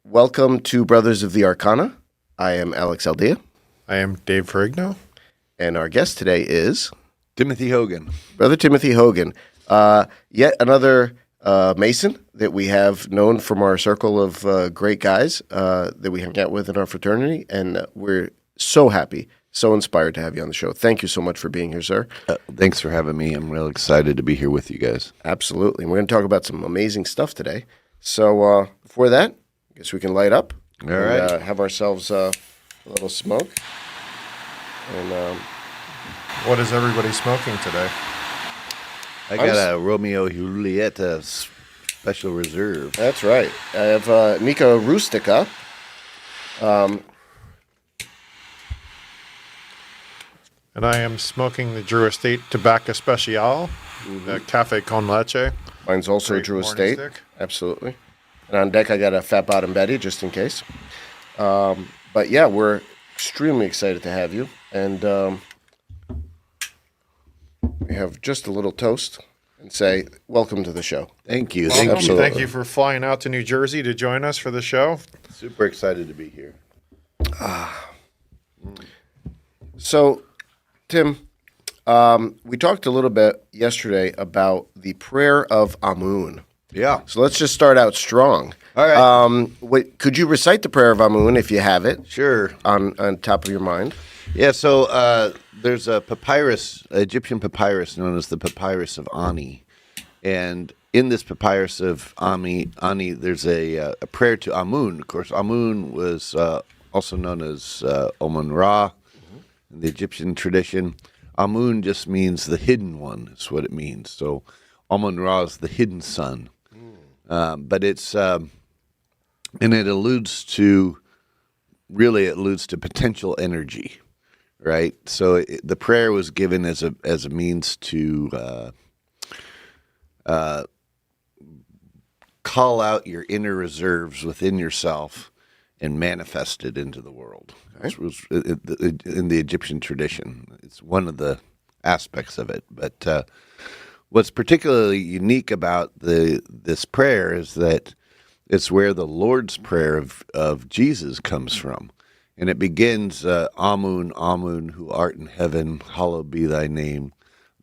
Welcome to Brothers of the Arcana. I am Alex Aldea, I am Dave Ferrigno. and our guest today is Timothy Hogan. Brother Timothy Hogan. Yet another Mason that we have known from our circle of great guys that we hang out with in our fraternity, and we're so happy, so inspired to have you on the show. Thank you so much for being here, sir. Thanks for having me. I'm real excited to be here with you guys. Absolutely. We're going to talk about some amazing stuff today. So before that, I guess we can light up. All right. Have ourselves a little smoke. And What is everybody smoking today? I got a Romeo Juliet special reserve. that's right. I have Nica Rustica. And I am smoking the Drew Estate Tobacco Special, the Cafe Con Leche. Mine's also Great Drew morning Estate. stick. Absolutely. And on deck, I got a Fat Bottom Betty, just in case. But yeah, we're extremely excited to have you. And we have just a little toast and say, welcome to the show. Thank you. Welcome. Thank you. Absolutely. Thank you for flying out to New Jersey to join us for the show. Super excited to be here. So, Tim, we talked a little bit yesterday about the prayer of Amun. Yeah. So let's just start out strong. All right. Could you recite the prayer of Amun if you have it Sure. on top of your mind? Yeah, so there's a papyrus, Egyptian papyrus known as the Papyrus of Ani. And in this papyrus of Ani, there's a prayer to Amun. Of course, Amun was also known as Amun-Ra in the Egyptian tradition. Amun just means the hidden one, is what it means. So Amun-Ra is the hidden sun. But it's, and it alludes to potential energy. Right, so the prayer was given as a means to call out your inner reserves within yourself and manifest it into the world. This was in the Egyptian tradition. It's one of the aspects of it. But what's particularly unique about this prayer is that it's where the Lord's Prayer of Jesus comes from. And it begins, Amun, Amun, who art in heaven, hallowed be thy name.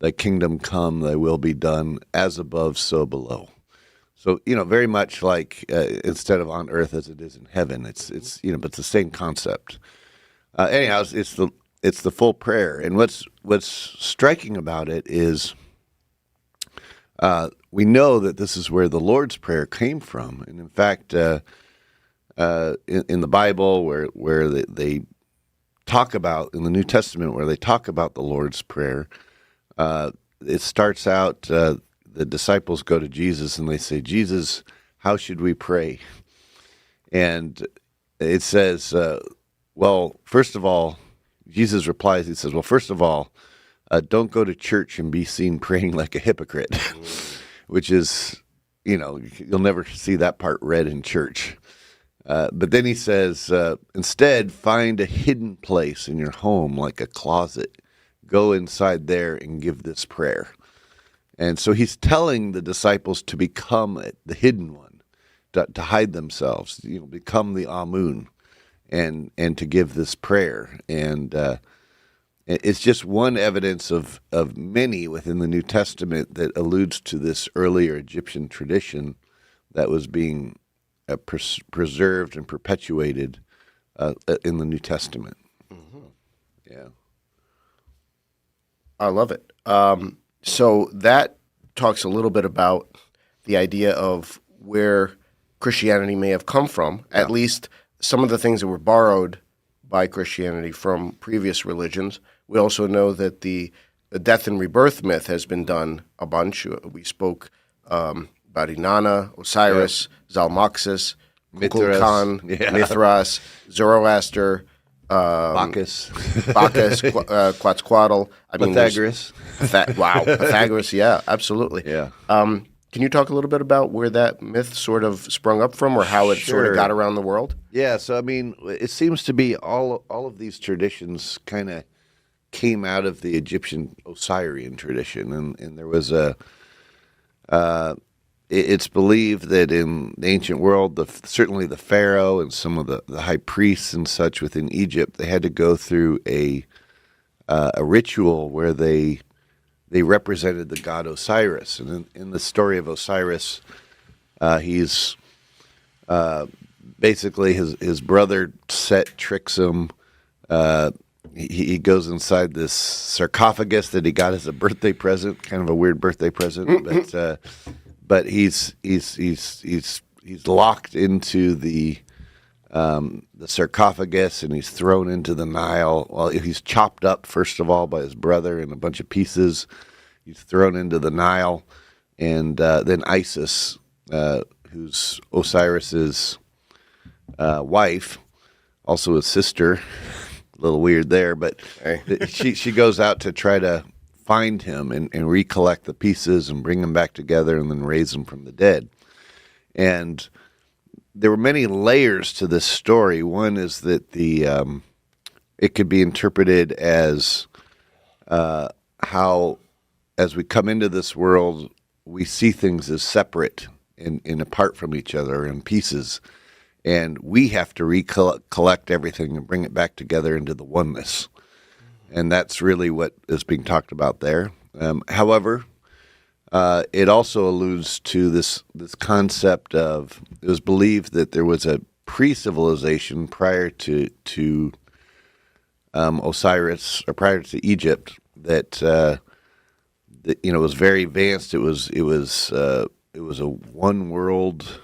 Thy kingdom come, thy will be done, as above, so below. So, very much like instead of on earth as it is in heaven, it's but it's the same concept. Anyhow, it's the full prayer. And what's striking about it is we know that this is where the Lord's Prayer came from. And in fact, in the Bible, where they talk about, in the New Testament, where they talk about the Lord's Prayer, it starts out, the disciples go to Jesus and they say, Jesus, how should we pray? And it says, well, first of all, Jesus replies, he says, well, first of all, don't go to church and be seen praying like a hypocrite, which is, you'll never see that part read in church. But then he says, instead, find a hidden place in your home, like a closet. Go inside there and give this prayer. And so he's telling the disciples to become the hidden one, to hide themselves, become the Amun, and to give this prayer. And it's just one evidence of many within the New Testament that alludes to this earlier Egyptian tradition that was being preserved and perpetuated in the New Testament. Mm-hmm. Yeah. I love it. So that talks a little bit about the idea of where Christianity may have come from, at least some of the things that were borrowed by Christianity from previous religions. We also know that the death and rebirth myth has been done a bunch. We spoke about Inanna, Osiris, Zalmoxis, Kukulkan, Mithras, Zoroaster, Bacchus, Quetzalcoatl. Pythagoras. Pythagoras, yeah, absolutely. Yeah. Can you talk a little bit about where that myth sort of sprung up from, or how it sort of got around the world? Yeah, so it seems to be all of these traditions kind of came out of the Egyptian Osirian tradition, and there was it's believed that in the ancient world, certainly the pharaoh and some of the high priests and such within Egypt, they had to go through a ritual where they represented the god Osiris. And in the story of Osiris, he's basically his brother Set tricks him. He goes inside this sarcophagus that he got as a birthday present, kind of a weird birthday present, but he's locked into the sarcophagus, and he's thrown into the Nile. Well, he's chopped up first of all by his brother in a bunch of pieces. He's thrown into the Nile, and then Isis, who's Osiris's wife, also his sister. A little weird there, but she goes out to try to find him and recollect the pieces and bring them back together and then raise them from the dead. And there were many layers to this story. One is that it could be interpreted as how, as we come into this world, we see things as separate and apart from each other in pieces. And we have to recollect everything and bring it back together into the oneness. And that's really what is being talked about there. However, it also alludes to this concept of, it was believed that there was a pre-civilization prior to Osiris, or prior to Egypt, that was very advanced. It was a one world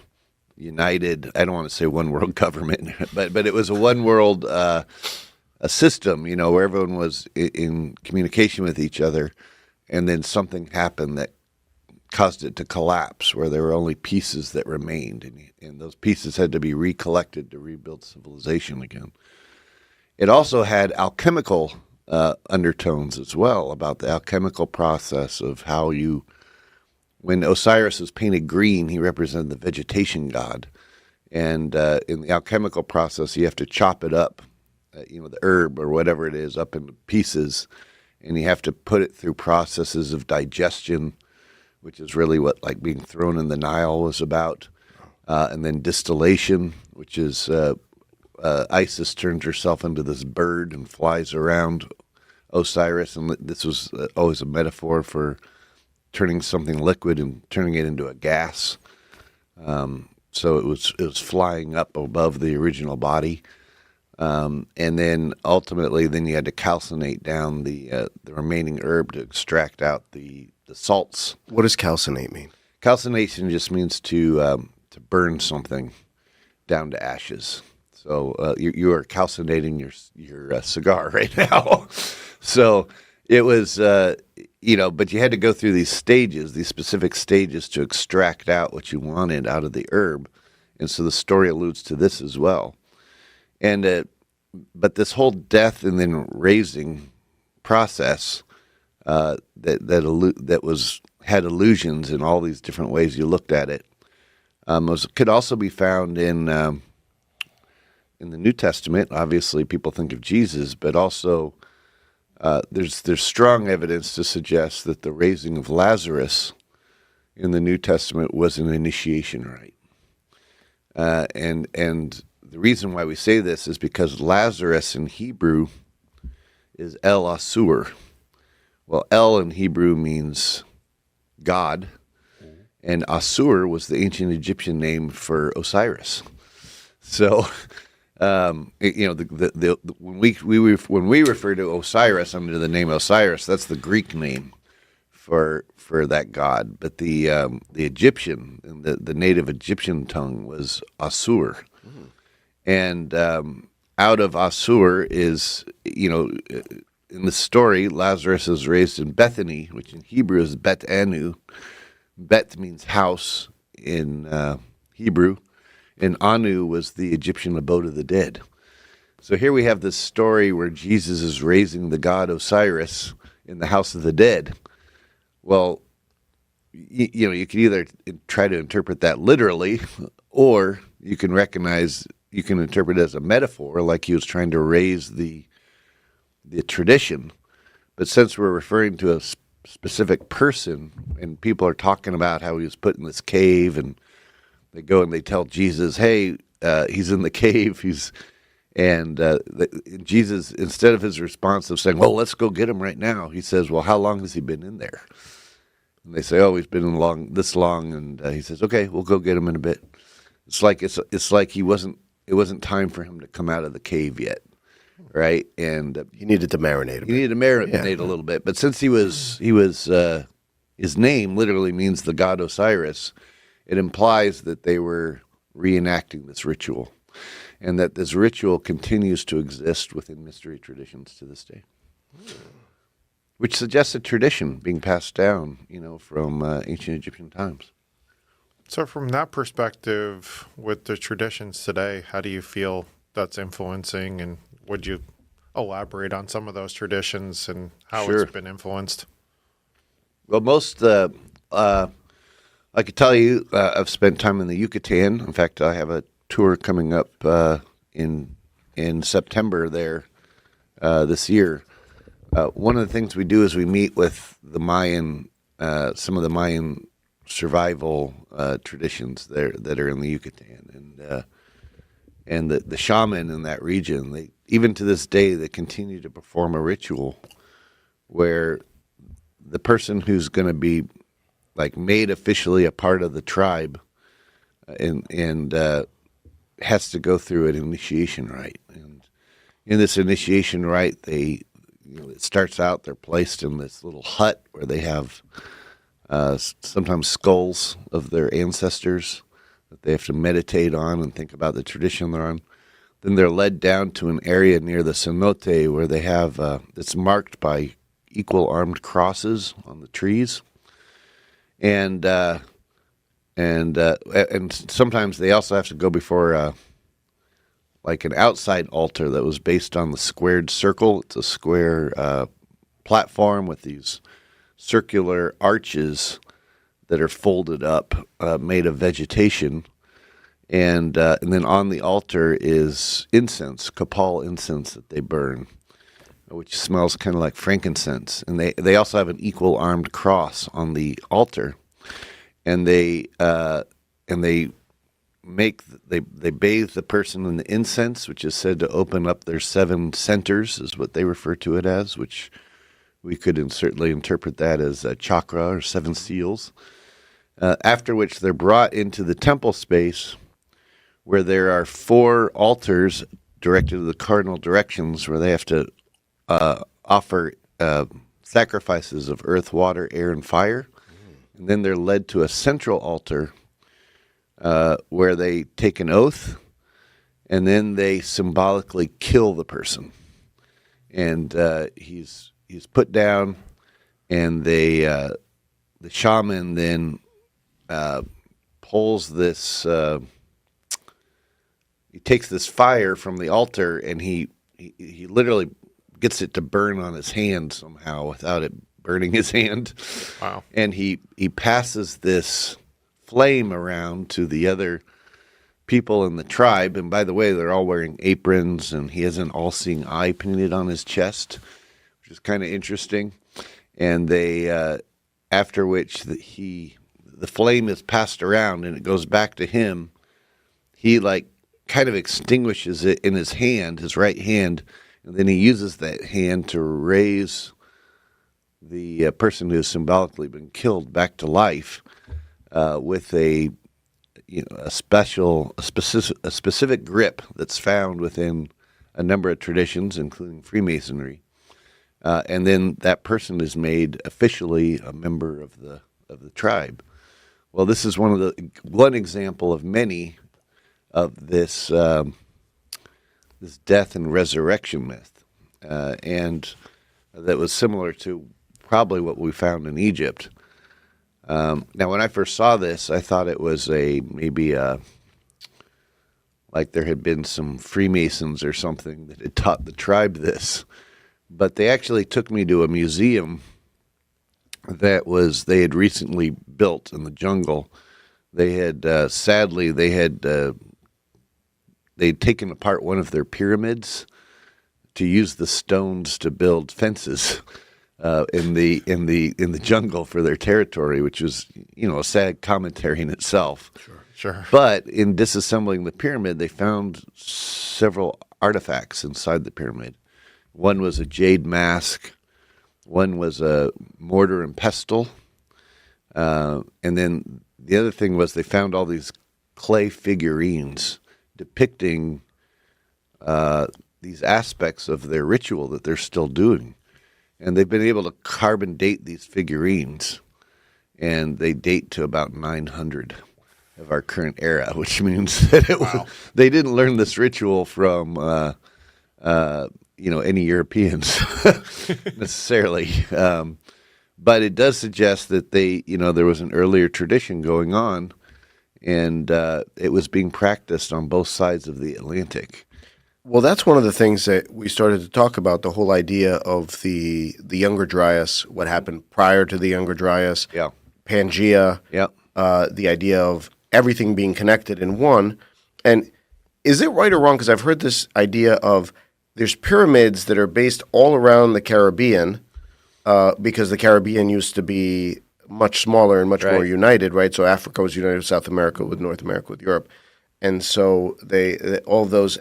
united, I don't want to say one world government, but it was a one world a system, where everyone was in communication with each other, and then something happened that caused it to collapse, where there were only pieces that remained, and those pieces had to be recollected to rebuild civilization again. It also had alchemical undertones as well, about the alchemical process of how when Osiris was painted green, he represented the vegetation god. And in the alchemical process, you have to chop it up, the herb or whatever it is, up into pieces. And you have to put it through processes of digestion, which is really what being thrown in the Nile was about. And then distillation, which is Isis turns herself into this bird and flies around Osiris. And this was always a metaphor for turning something liquid and turning it into a gas. So it was flying up above the original body. And then ultimately, you had to calcinate down the remaining herb to extract out the salts. What does calcinate mean? Calcination just means to burn something down to ashes. So you are calcinating your cigar right now. So it was, but you had to go through these specific stages to extract out what you wanted out of the herb. And so the story alludes to this as well. And but this whole death and then raising process that had allusions in all these different ways you looked at it, could also be found in the New Testament. Obviously, people think of Jesus, but also there's strong evidence to suggest that the raising of Lazarus in the New Testament was an initiation rite. And the reason why we say this is because Lazarus in Hebrew is El Asur. Well, El in Hebrew means God, and Asur was the ancient Egyptian name for Osiris. So, when we refer to Osiris under the name Osiris, that's the Greek name for that god. But the Egyptian, the native Egyptian tongue was Asur. Mm. And out of Asur is, in the story, Lazarus is raised in Bethany, which in Hebrew is Bet Anu. Bet means house in Hebrew, and Anu was the Egyptian abode of the dead. So here we have this story where Jesus is raising the god Osiris in the house of the dead. Well, you can either try to interpret that literally, or you can interpret it as a metaphor, like he was trying to raise the tradition. But since we're referring to specific person, and people are talking about how he was put in this cave, and they go and they tell Jesus, "Hey, he's in the cave." Jesus, instead of his response of saying, "Well, let's go get him right now," he says, "Well, how long has he been in there?" And they say, "Oh, he's been in this long," and he says, "Okay, we'll go get him in a bit." It's like it wasn't time for him to come out of the cave yet, right? And He needed to marinate a bit. he needed to marinate a little bit. But since his name literally means the god Osiris, it implies that they were reenacting this ritual, and that this ritual continues to exist within mystery traditions to this day. Which suggests a tradition being passed down, from ancient Egyptian times. So from that perspective, with the traditions today, how do you feel that's influencing, and would you elaborate on some of those traditions and how Sure. it's been influenced? Well, I could tell you, I've spent time in the Yucatan. In fact, I have a tour coming up in September there this year. One of the things we do is we meet with the Mayan, some of the Mayan survival traditions there that are in the Yucatan, and the shaman in that region. Even to this day, they continue to perform a ritual where the person who's going to be made officially a part of the tribe, and has to go through an initiation rite. And in this initiation rite, it starts out, they're placed in this little hut where they have sometimes skulls of their ancestors that they have to meditate on and think about the tradition they're on. Then they're led down to an area near the cenote where they have it's marked by equal armed crosses on the trees, and sometimes they also have to go before an outside altar that was based on the squared circle. It's a square platform with these circular arches that are folded up, made of vegetation, and then on the altar is incense, copal incense that they burn, which smells kind of like frankincense. And they also have an equal armed cross on the altar, and they bathe the person in the incense, which is said to open up their 7 centers, is what they refer to it as, which we could certainly interpret that as a chakra or 7 seals. After which they're brought into the temple space, where there are 4 altars directed to the cardinal directions, where they have to offer sacrifices of earth, water, air, and fire. And then they're led to a central altar where they take an oath, and then they symbolically kill the person. And he's put down, and the shaman then pulls this. He takes this fire from the altar, and he literally gets it to burn on his hand somehow without it burning his hand. Wow! And he passes this flame around to the other people in the tribe. And by the way, they're all wearing aprons, and he has an all-seeing eye painted on his chest, which is kind of interesting. And they, after which the flame is passed around and it goes back to him, he kind of extinguishes it in his hand, his right hand, and then he uses that hand to raise the person who has symbolically been killed back to life with a specific grip that's found within a number of traditions, including Freemasonry, and then that person is made officially a member of the tribe. Well, this is one example of many of this this death and resurrection myth, and that was similar to probably what we found in Egypt. Now, when I first saw this, I thought it was maybe like there had been some Freemasons or something that had taught the tribe this. But they actually took me to a museum that they had recently built in the jungle. They had they'd taken apart one of their pyramids to use the stones to build fences in the jungle for their territory, which is a sad commentary in itself. Sure. But in disassembling the pyramid, they found several artifacts inside the pyramid. One was a jade mask, one was a mortar and pestle, and then the other thing was they found all these clay figurines depicting these aspects of their ritual that they're still doing. And they've been able to carbon date these figurines, and they date to about 900 of our current era, which means that they didn't learn this ritual from any Europeans necessarily. But it does suggest that there was an earlier tradition going on, and it was being practiced on both sides of the Atlantic. Well, that's one of the things that we started to talk about, the whole idea of the Younger Dryas, what happened prior to the Younger Dryas, Pangea, the idea of everything being connected in one. And is it right or wrong? Because I've heard this idea of there's pyramids that are based all around the Caribbean because the Caribbean used to be much smaller and much more united, right? So Africa was united with South America, with North America, with Europe. And so they all of those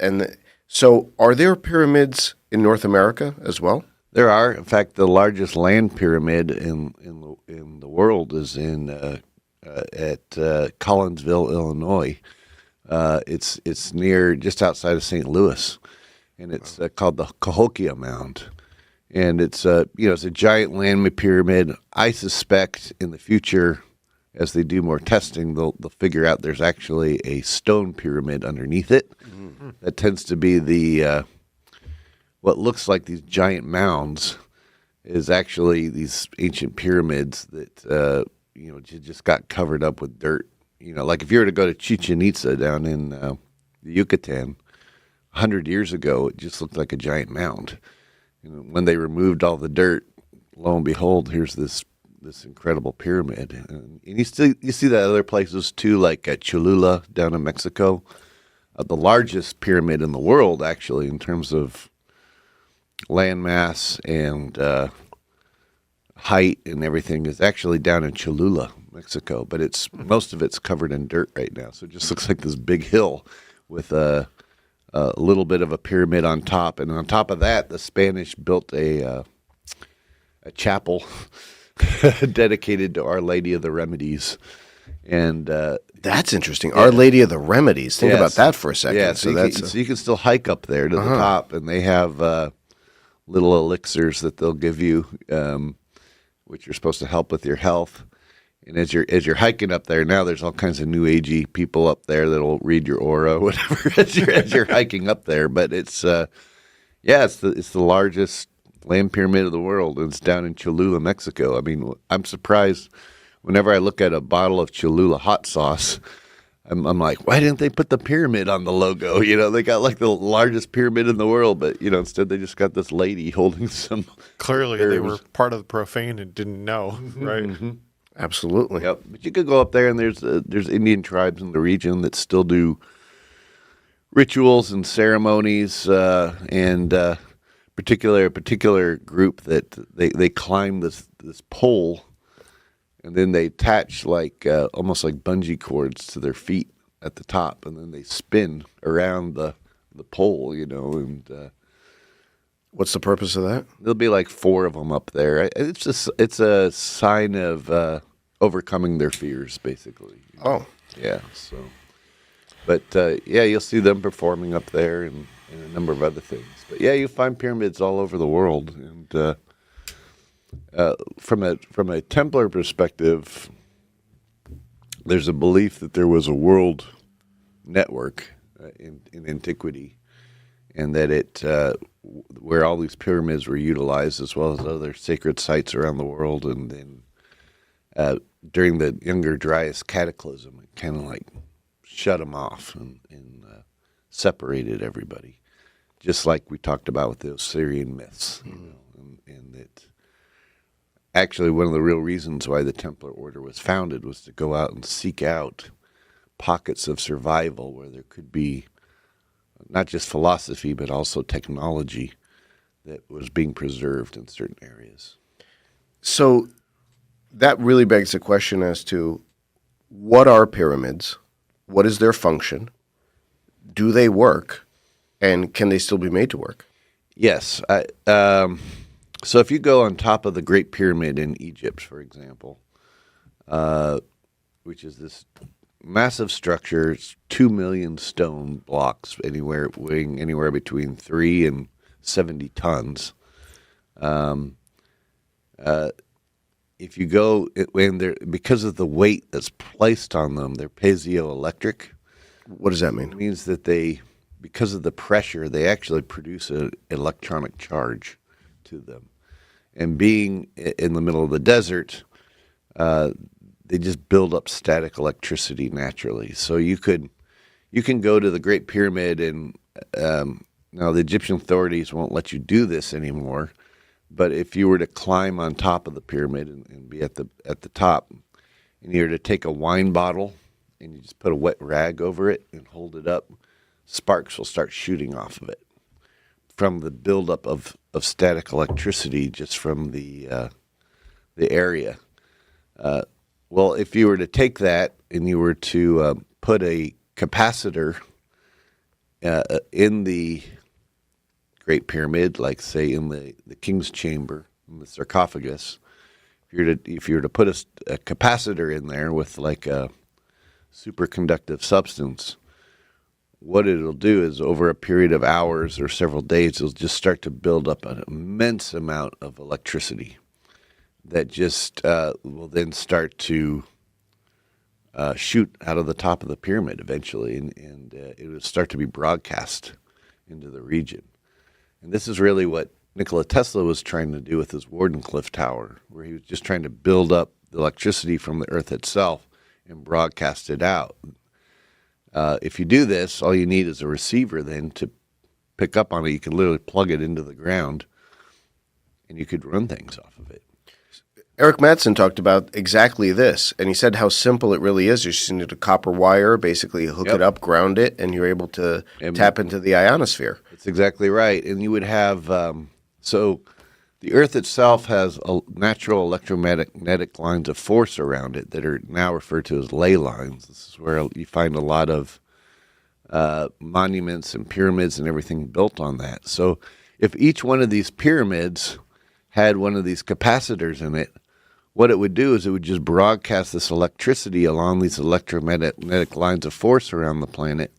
so are there pyramids in North America as well? There are. In fact, the largest land pyramid in the world is at Collinsville, Illinois. It's near just outside of St. Louis, and it's called the Cahokia Mound. And it's a giant land pyramid. I suspect in the future, as they do more testing, they'll figure out there's actually a stone pyramid underneath it. Mm-hmm. That tends to be the what looks like these giant mounds is actually these ancient pyramids that just got covered up with dirt. Like if you were to go to Chichen Itza down in the Yucatan 100 years ago, it just looked like a giant mound. When they removed all the dirt, lo and behold, here's this incredible pyramid. And you see that other places too, like at Cholula down in Mexico. The largest pyramid in the world, actually, in terms of landmass and height and everything, is actually down in Cholula, Mexico. But most of it's covered in dirt right now, so it just looks like this big hill with a little bit of a pyramid on top. And on top of that, the Spanish built a chapel dedicated to Our Lady of the Remedies. And that's interesting. Our Lady of the Remedies. Think about that for a second. Yeah, so you can still hike up there to the top, and they have little elixirs that they'll give you, which are supposed to help with your health. And as you're hiking up there, now there's all kinds of new agey people up there that'll read your aura, whatever, as you're hiking up there. But it's the largest land pyramid of the world, and it's down in Cholula, Mexico. I mean, I'm surprised whenever I look at a bottle of Cholula hot sauce. I'm like, why didn't they put the pyramid on the logo? They got like the largest pyramid in the world, but instead they just got this lady holding some. Clearly, they were part of the profane and didn't know, right? Mm-hmm. Absolutely. Yep. But you could go up there, and there's Indian tribes in the region that still do rituals and ceremonies, and a particular group that they climb this pole, and then they attach almost like bungee cords to their feet at the top, and then they spin around the pole, and what's the purpose of that? There'll be like 4 of them up there. It's a sign of overcoming their fears, basically. Oh, yeah. So, but you'll see them performing up there and a number of other things. But yeah, you find pyramids all over the world, and from a Templar perspective, there's a belief that there was a world network in antiquity, and that it where all these pyramids were utilized, as well as other sacred sites around the world. And then during the Younger Dryas cataclysm, it kind of like shut them off and separated everybody, just like we talked about with the Osirian myths. And that actually one of the real reasons why the Templar Order was founded was to go out and seek out pockets of survival where there could be not just philosophy, but also technology that was being preserved in certain areas. So that really begs the question as to what are pyramids? What is their function? Do they work? And can they still be made to work? Yes. So if you go on top of the Great Pyramid in Egypt, for example, which is this massive structure, it's 2 million stone blocks, weighing anywhere between 3 and 70 tons. If you go, because of the weight that's placed on them, they're piezoelectric. What does that mean? It means that because of the pressure, they actually produce an electronic charge to them. And being in the middle of the desert, they just build up static electricity naturally. So you can go to the Great Pyramid, and now the Egyptian authorities won't let you do this anymore. But if you were to climb on top of the pyramid and be at the top, and you were to take a wine bottle and you just put a wet rag over it and hold it up, sparks will start shooting off of it from the buildup of static electricity just from the area. Well, if you were to take that and you were to put a capacitor in the Great Pyramid, like say in the King's Chamber, in the sarcophagus, if you were to put a capacitor in there with like a superconductive substance, what it'll do is over a period of hours or several days, it'll just start to build up an immense amount of electricity that just will then start to shoot out of the top of the pyramid eventually, and it will start to be broadcast into the region. And this is really what Nikola Tesla was trying to do with his Wardenclyffe Tower, where he was just trying to build up the electricity from the Earth itself and broadcast it out. If you do this, all you need is a receiver then to pick up on it. You can literally plug it into the ground, and you could run things off of it. Eric Mattson talked about exactly this, and he said how simple it really is. You just need a copper wire, basically hook it up, ground it, and you're able to tap into the ionosphere. That's exactly right. And you would have, so the Earth itself has natural electromagnetic lines of force around it that are now referred to as ley lines. This is where you find a lot of monuments and pyramids and everything built on that. So if each one of these pyramids had one of these capacitors in it, what it would do is it would just broadcast this electricity along these electromagnetic lines of force around the planet.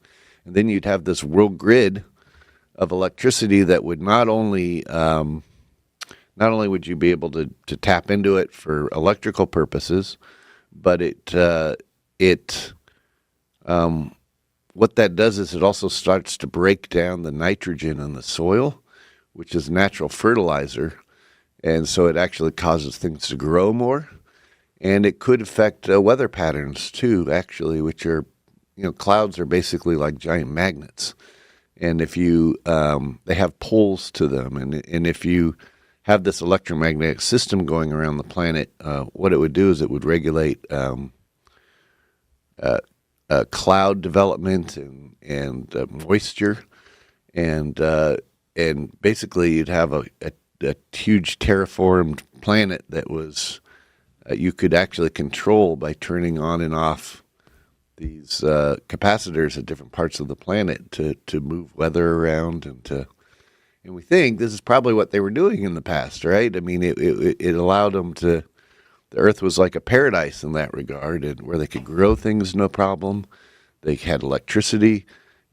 And then you'd have this world grid of electricity that would not only would you be able to tap into it for electrical purposes, but what that does is it also starts to break down the nitrogen in the soil, which is natural fertilizer. And so it actually causes things to grow more. And it could affect weather patterns too, actually, which are, clouds are basically like giant magnets. And if they have poles to them. And if you have this electromagnetic system going around the planet, what it would do is it would regulate cloud development and moisture. And basically you'd have a huge terraformed planet that was you could actually control by turning on and off these capacitors at different parts of the planet to move weather around and we think this is probably what they were doing in the past, right? I mean, it allowed them to. The Earth was like a paradise in that regard, and where they could grow things no problem. They had electricity,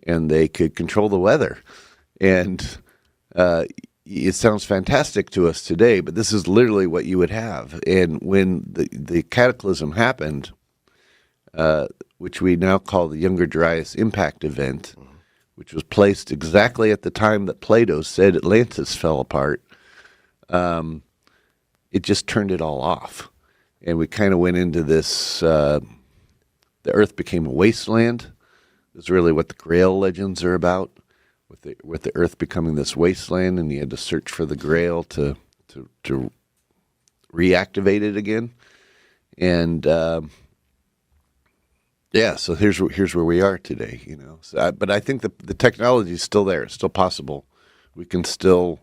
and they could control the weather, and it sounds fantastic to us today, but this is literally what you would have. And when the cataclysm happened, which we now call the Younger Dryas impact event, which was placed exactly at the time that Plato said Atlantis fell apart, it just turned it all off. And we kind of went into this, the Earth became a wasteland. That's really what the Grail legends are about. With the Earth becoming this wasteland, and you had to search for the Grail to reactivate it again, and so here's where we are today, So, but I think the technology is still there; it's still possible. We can still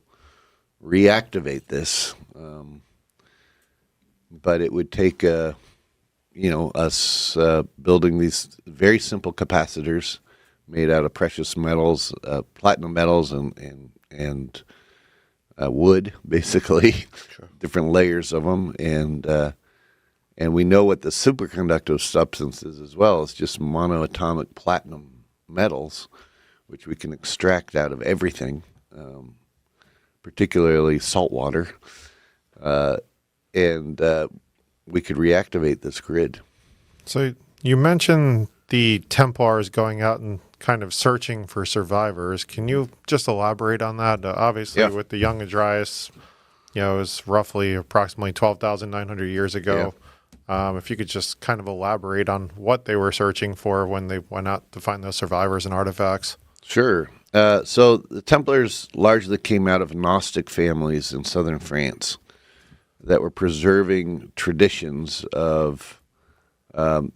reactivate this. but it would take us building these very simple capacitors made out of precious metals, platinum metals, and wood, basically, Sure. different layers of them, and we know what the superconductive substance is as well. It's just monoatomic platinum metals, which we can extract out of everything, particularly salt water, and we could reactivate this grid. So you mentioned the Templars going out and kind of searching for survivors. Can you just elaborate on that? Obviously, Yeah. with the young Adrias, it was roughly approximately 12,900 years ago. If you could just kind of elaborate on what they were searching for when they went out to find those survivors and artifacts. Sure. So the Templars largely came out of Gnostic families in southern France that were preserving traditions of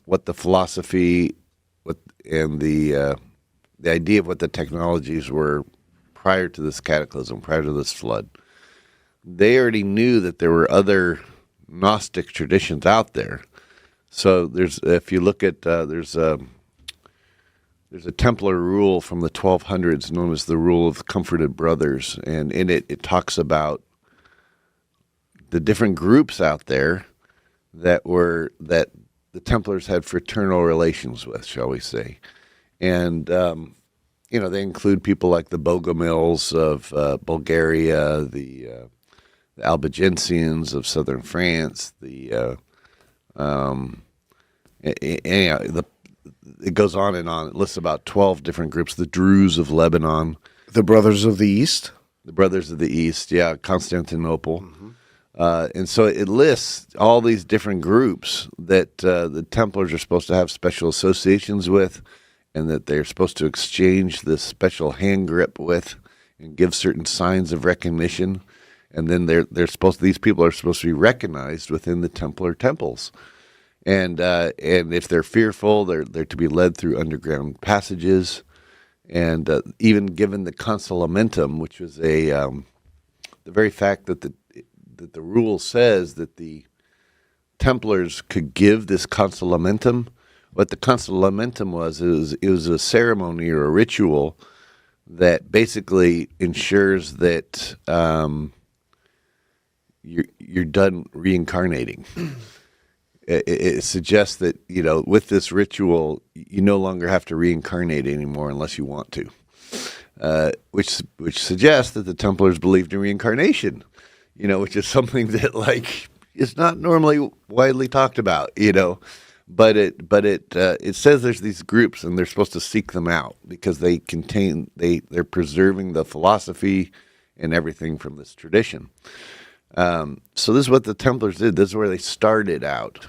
what the philosophy and the idea of what the technologies were prior to this cataclysm, prior to this flood. They already knew that there were other Gnostic traditions out there. So if you look at, there's a Templar rule from the 1200s known as the Rule of Comforted Brothers, and in it talks about the different groups out there that the Templars had fraternal relations with, shall we say. And, they include people like the Bogomils of Bulgaria, the Albigensians of southern France, it goes on and on. It lists about 12 different groups. The Druze of Lebanon. The Brothers of the East? The Brothers of the East, yeah, Constantinople. And so it lists all these different groups that the Templars are supposed to have special associations with, and that they're supposed to exchange this special hand grip with and give certain signs of recognition. And then these people are supposed to be recognized within the Templar temples. And if they're fearful, they're to be led through underground passages. And even given the consolamentum, which was the very fact that the rule says that the Templars could give this consolamentum. What the consolamentum was a ceremony or a ritual that basically ensures that you're done reincarnating. It suggests that, with this ritual, you no longer have to reincarnate anymore unless you want to, which suggests that the Templars believed in reincarnation, which is something that is not normally widely talked about, but it says there's these groups and they're supposed to seek them out because they're preserving the philosophy and everything from this tradition. So this is what the Templars did. This is where they started out.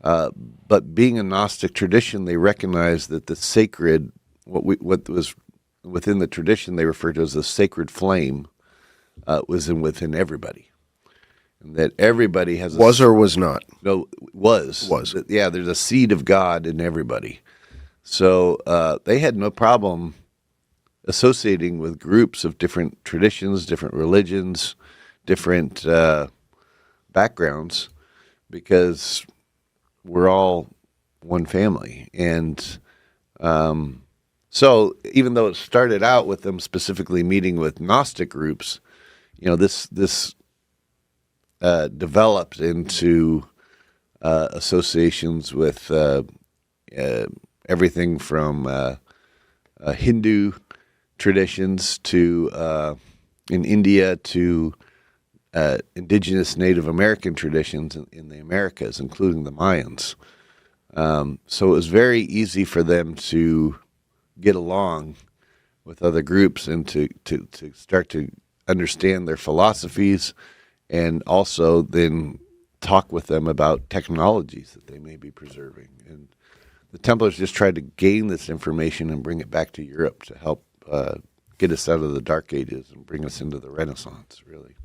But being a Gnostic tradition, they recognized that the sacred, what was within the tradition they referred to as the sacred flame, was within everybody. And that everybody has or was not? No, was. Yeah, there's a seed of God in everybody. So they had no problem associating with groups of different traditions, different religions, different backgrounds, because we're all one family. And so even though it started out with them specifically meeting with Gnostic groups, this developed into associations with everything from Hindu traditions to in India to indigenous Native American traditions in the Americas, including the Mayans. So it was very easy for them to get along with other groups and to start to understand their philosophies, and also then talk with them about technologies that they may be preserving. And the Templars just tried to gain this information and bring it back to Europe to help get us out of the Dark Ages and bring us into the Renaissance, really.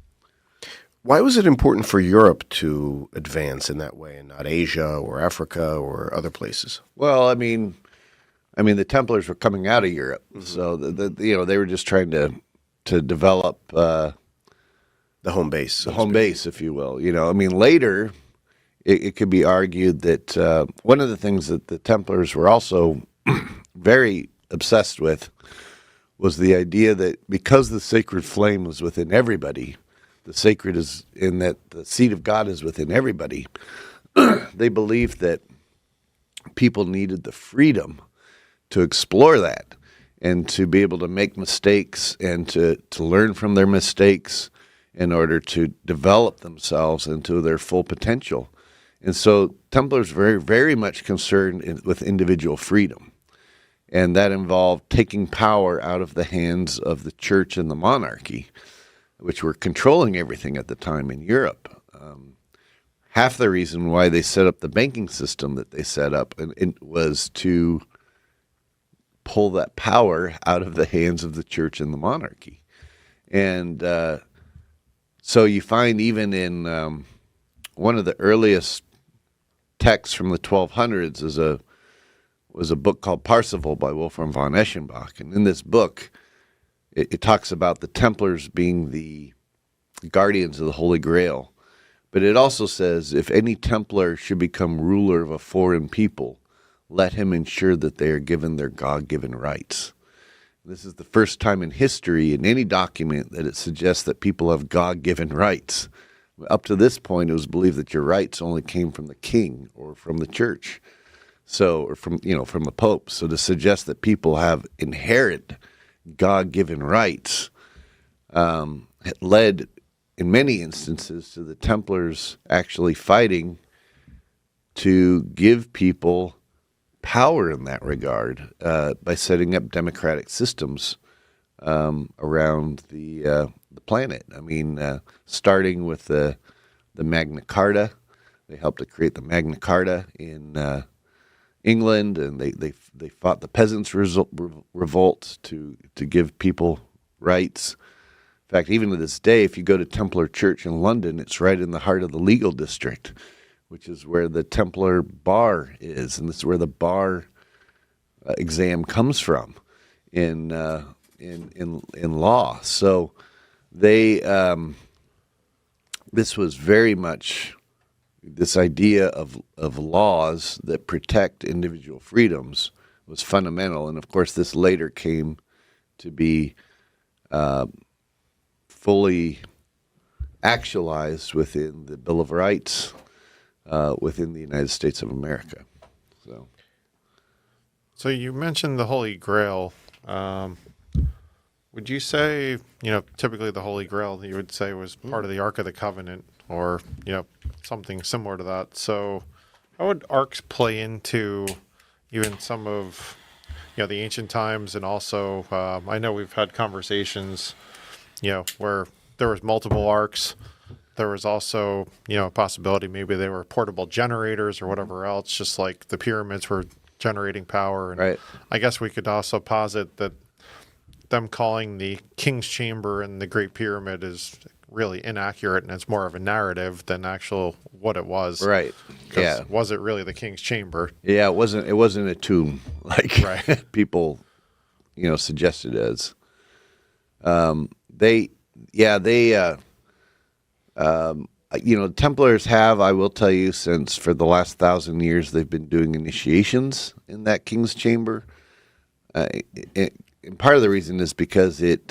Why was it important for Europe to advance in that way and not Asia or Africa or other places? Well, I mean, the Templars were coming out of Europe, so they were just trying to develop the home base, base, if you will. Later, it could be argued that one of the things that the Templars were also very obsessed with was the idea that because the sacred flame was within everybody, the sacred is in that the seed of God is within everybody, they believed that people needed the freedom to explore that and to be able to make mistakes and to learn from their mistakes in order to develop themselves into their full potential. And so Templars were very, very much concerned with individual freedom. And that involved taking power out of the hands of the church and the monarchy, which were controlling everything at the time in Europe. Half the reason why they set up the banking system that they set up was to pull that power out of the hands of the church and the monarchy. And so you find even in one of the earliest texts from the 1200s was a book called Parsifal by Wolfram von Eschenbach. And in this book, it talks about the Templars being the guardians of the Holy Grail. But it also says, if any Templar should become ruler of a foreign people, let him ensure that they are given their God-given rights. This is the first time in history in any document that it suggests that people have God-given rights. Up to this point, it was believed that your rights only came from the king or from the church, or from the Pope. So to suggest that people have inherent God-given rights led, in many instances, to the Templars actually fighting to give people power in that regard by setting up democratic systems around the planet. I mean, starting with the Magna Carta, they helped to create the Magna Carta in England, and they fought the peasants' revolt to give people rights. In fact, even to this day, if you go to Templar Church in London, it's right in the heart of the legal district, which is where the Templar bar is, and this is where the bar exam comes from in law. So they this was very much this idea of laws that protect individual freedoms was fundamental, and of course, this later came to be fully actualized within the Bill of Rights within the United States of America. So you mentioned the Holy Grail. Would you say, typically the Holy Grail you would say was part of the Ark of the Covenant or, something similar to that. So how would arcs play into even some of, the ancient times? And also, I know we've had conversations, where there was multiple arcs. There was also, a possibility maybe they were portable generators or whatever else, just like the pyramids were generating power. And right. I guess we could also posit that them calling the King's Chamber and the Great Pyramid is really inaccurate, and it's more of a narrative than actual what it was. Right. Yeah. Was it really the King's Chamber? Yeah, it wasn't a tomb like right. people, suggested as. Templars have, I will tell you, since for the last 1,000 years, they've been doing initiations in that King's Chamber. And part of the reason is because it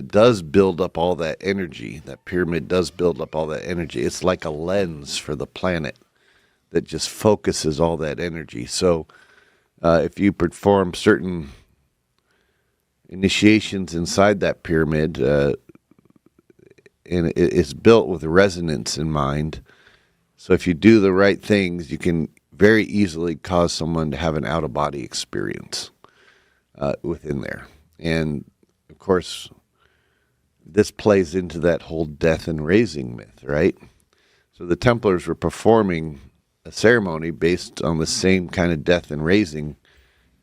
does build up all that energy. That pyramid does build up all that energy. It's like a lens for the planet that just focuses all that energy. So if you perform certain initiations inside that pyramid, and it's built with resonance in mind. So if you do the right things, you can very easily cause someone to have an out-of-body experience within there. And, of course, this plays into that whole death and raising myth, right? So the Templars were performing a ceremony based on the same kind of death and raising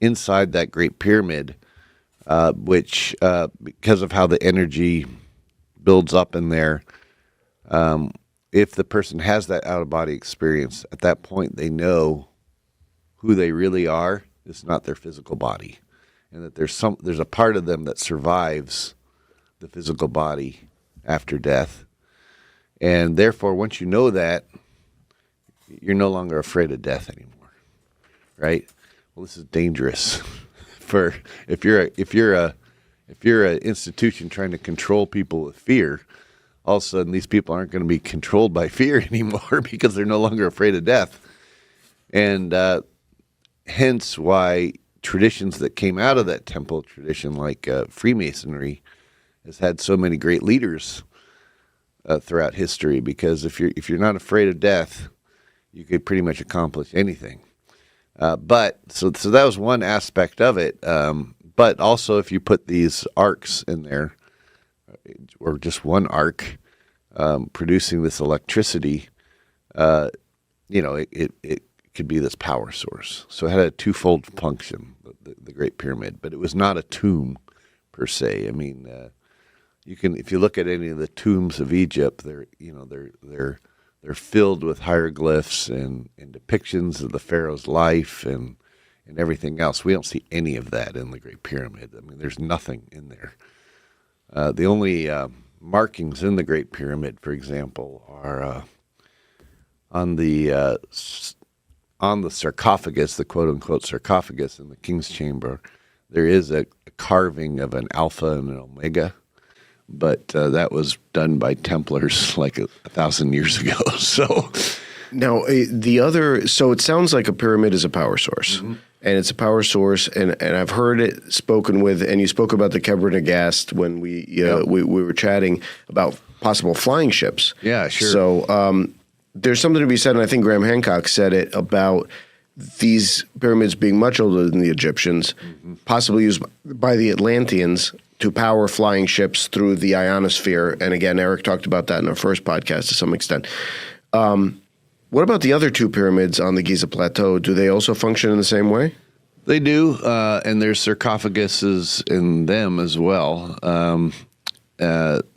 inside that Great Pyramid, which, because of how the energy builds up in there, if the person has that out-of-body experience, at that point they know who they really are. It's not their physical body, and that there's a part of them that survives the physical body after death. And therefore, once you know that, you're no longer afraid of death anymore, right? Well, this is dangerous for if you're an institution trying to control people with fear. All of a sudden, these people aren't going to be controlled by fear anymore because they're no longer afraid of death, and hence why traditions that came out of that temple tradition, like Freemasonry, has had so many great leaders throughout history. Because if you're not afraid of death, you could pretty much accomplish anything. But that was one aspect of it. But also, if you put these arcs in there, or just one arc producing this electricity, it could be this power source. So it had a twofold function, the Great Pyramid. But it was not a tomb per se. I mean, if you look at any of the tombs of Egypt, they're filled with hieroglyphs and depictions of the pharaoh's life and everything else. We don't see any of that in the Great Pyramid. I mean, there's nothing in there. The only markings in the Great Pyramid, for example, are on the sarcophagus, the quote-unquote sarcophagus in the King's Chamber. There is a carving of an Alpha and an Omega, but that was done by Templars like 1,000 years ago. So now so it sounds like a pyramid is a power source, and it's a power source, and I've heard it spoken with, and you spoke about the Kebra-Nagast when we were chatting about possible flying ships. Yeah, sure. So there's something to be said, and I think Graham Hancock said it about these pyramids being much older than the Egyptians, possibly used by the Atlanteans to power flying ships through the ionosphere. And again, Eric talked about that in our first podcast to some extent. What about the other two pyramids on the Giza Plateau? Do they also function in the same way? They do, and there's sarcophaguses in them as well.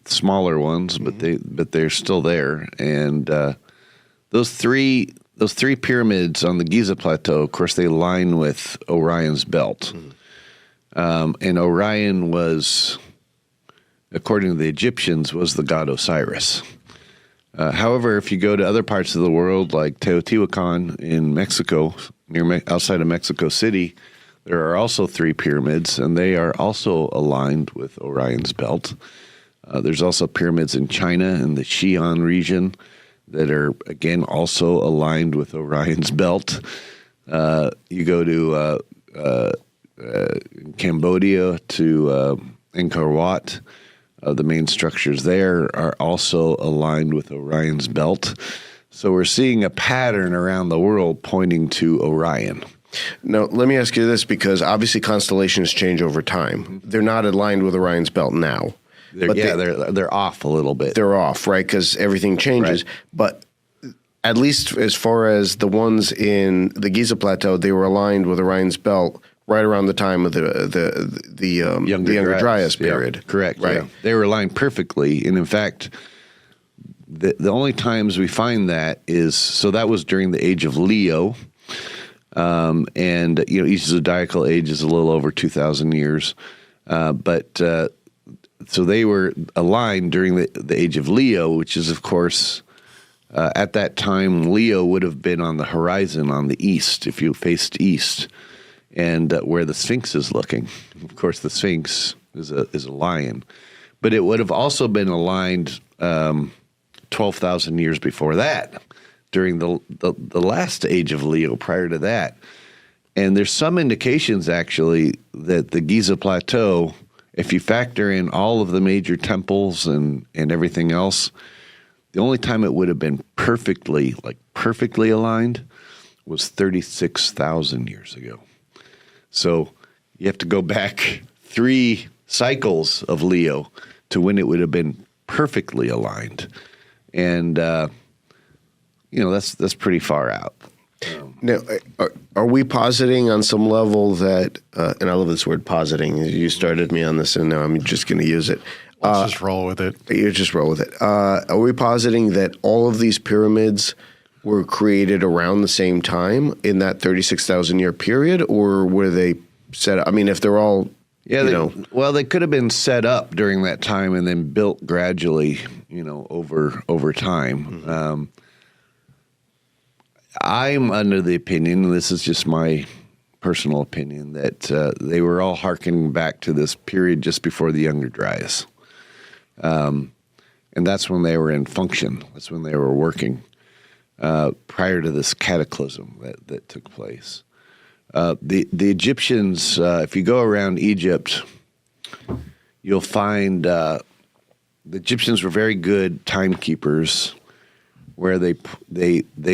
Smaller ones, but they're still there. And those three pyramids on the Giza Plateau, of course, they line with Orion's belt. And Orion was, according to the Egyptians, was the god Osiris. However, if you go to other parts of the world, like Teotihuacan in Mexico, outside of Mexico City, there are also three pyramids, and they are also aligned with Orion's belt. There's also pyramids in China in the Xi'an region that are, again, also aligned with Orion's belt. You go to Cambodia to Angkor Wat. The main structures there are also aligned with Orion's belt. So we're seeing a pattern around the world pointing to Orion. Now, let me ask you this, because obviously constellations change over time. They're not aligned with Orion's belt now. They're off a little bit. They're off, right, because everything changes. Right. But at least as far as the ones in the Giza Plateau, they were aligned with Orion's belt right around the time of the Younger Dryas period. Yeah, correct. Right. Yeah. They were aligned perfectly. And in fact, the only times we find that is, so that was during the age of Leo. And, each zodiacal age is a little over 2,000 years. So they were aligned during the age of Leo, which is, of course, at that time, Leo would have been on the horizon on the east, if you faced east, and where the Sphinx is looking. Of course, the Sphinx is a lion. But it would have also been aligned 12,000 years before that, during the last age of Leo, prior to that. And there's some indications, actually, that the Giza Plateau, if you factor in all of the major temples and everything else, the only time it would have been perfectly aligned was 36,000 years ago. So you have to go back 3 cycles of Leo to when it would have been perfectly aligned. And, that's pretty far out. Now, are we positing on some level that, and I love this word positing, you started me on this and now I'm just going to use it. Let's just roll with it. You just roll with it. Are we positing that all of these pyramids were created around the same time in that 36,000 year period, or were they set up? I mean, if they're all, they could have been set up during that time and then built gradually over time. I'm under the opinion, and this is just my personal opinion, that they were all hearkening back to this period just before the Younger Dryas. And that's when they were in function. That's when they were working prior to this cataclysm that took place. The Egyptians, if you go around Egypt, you'll find the Egyptians were very good timekeepers, where they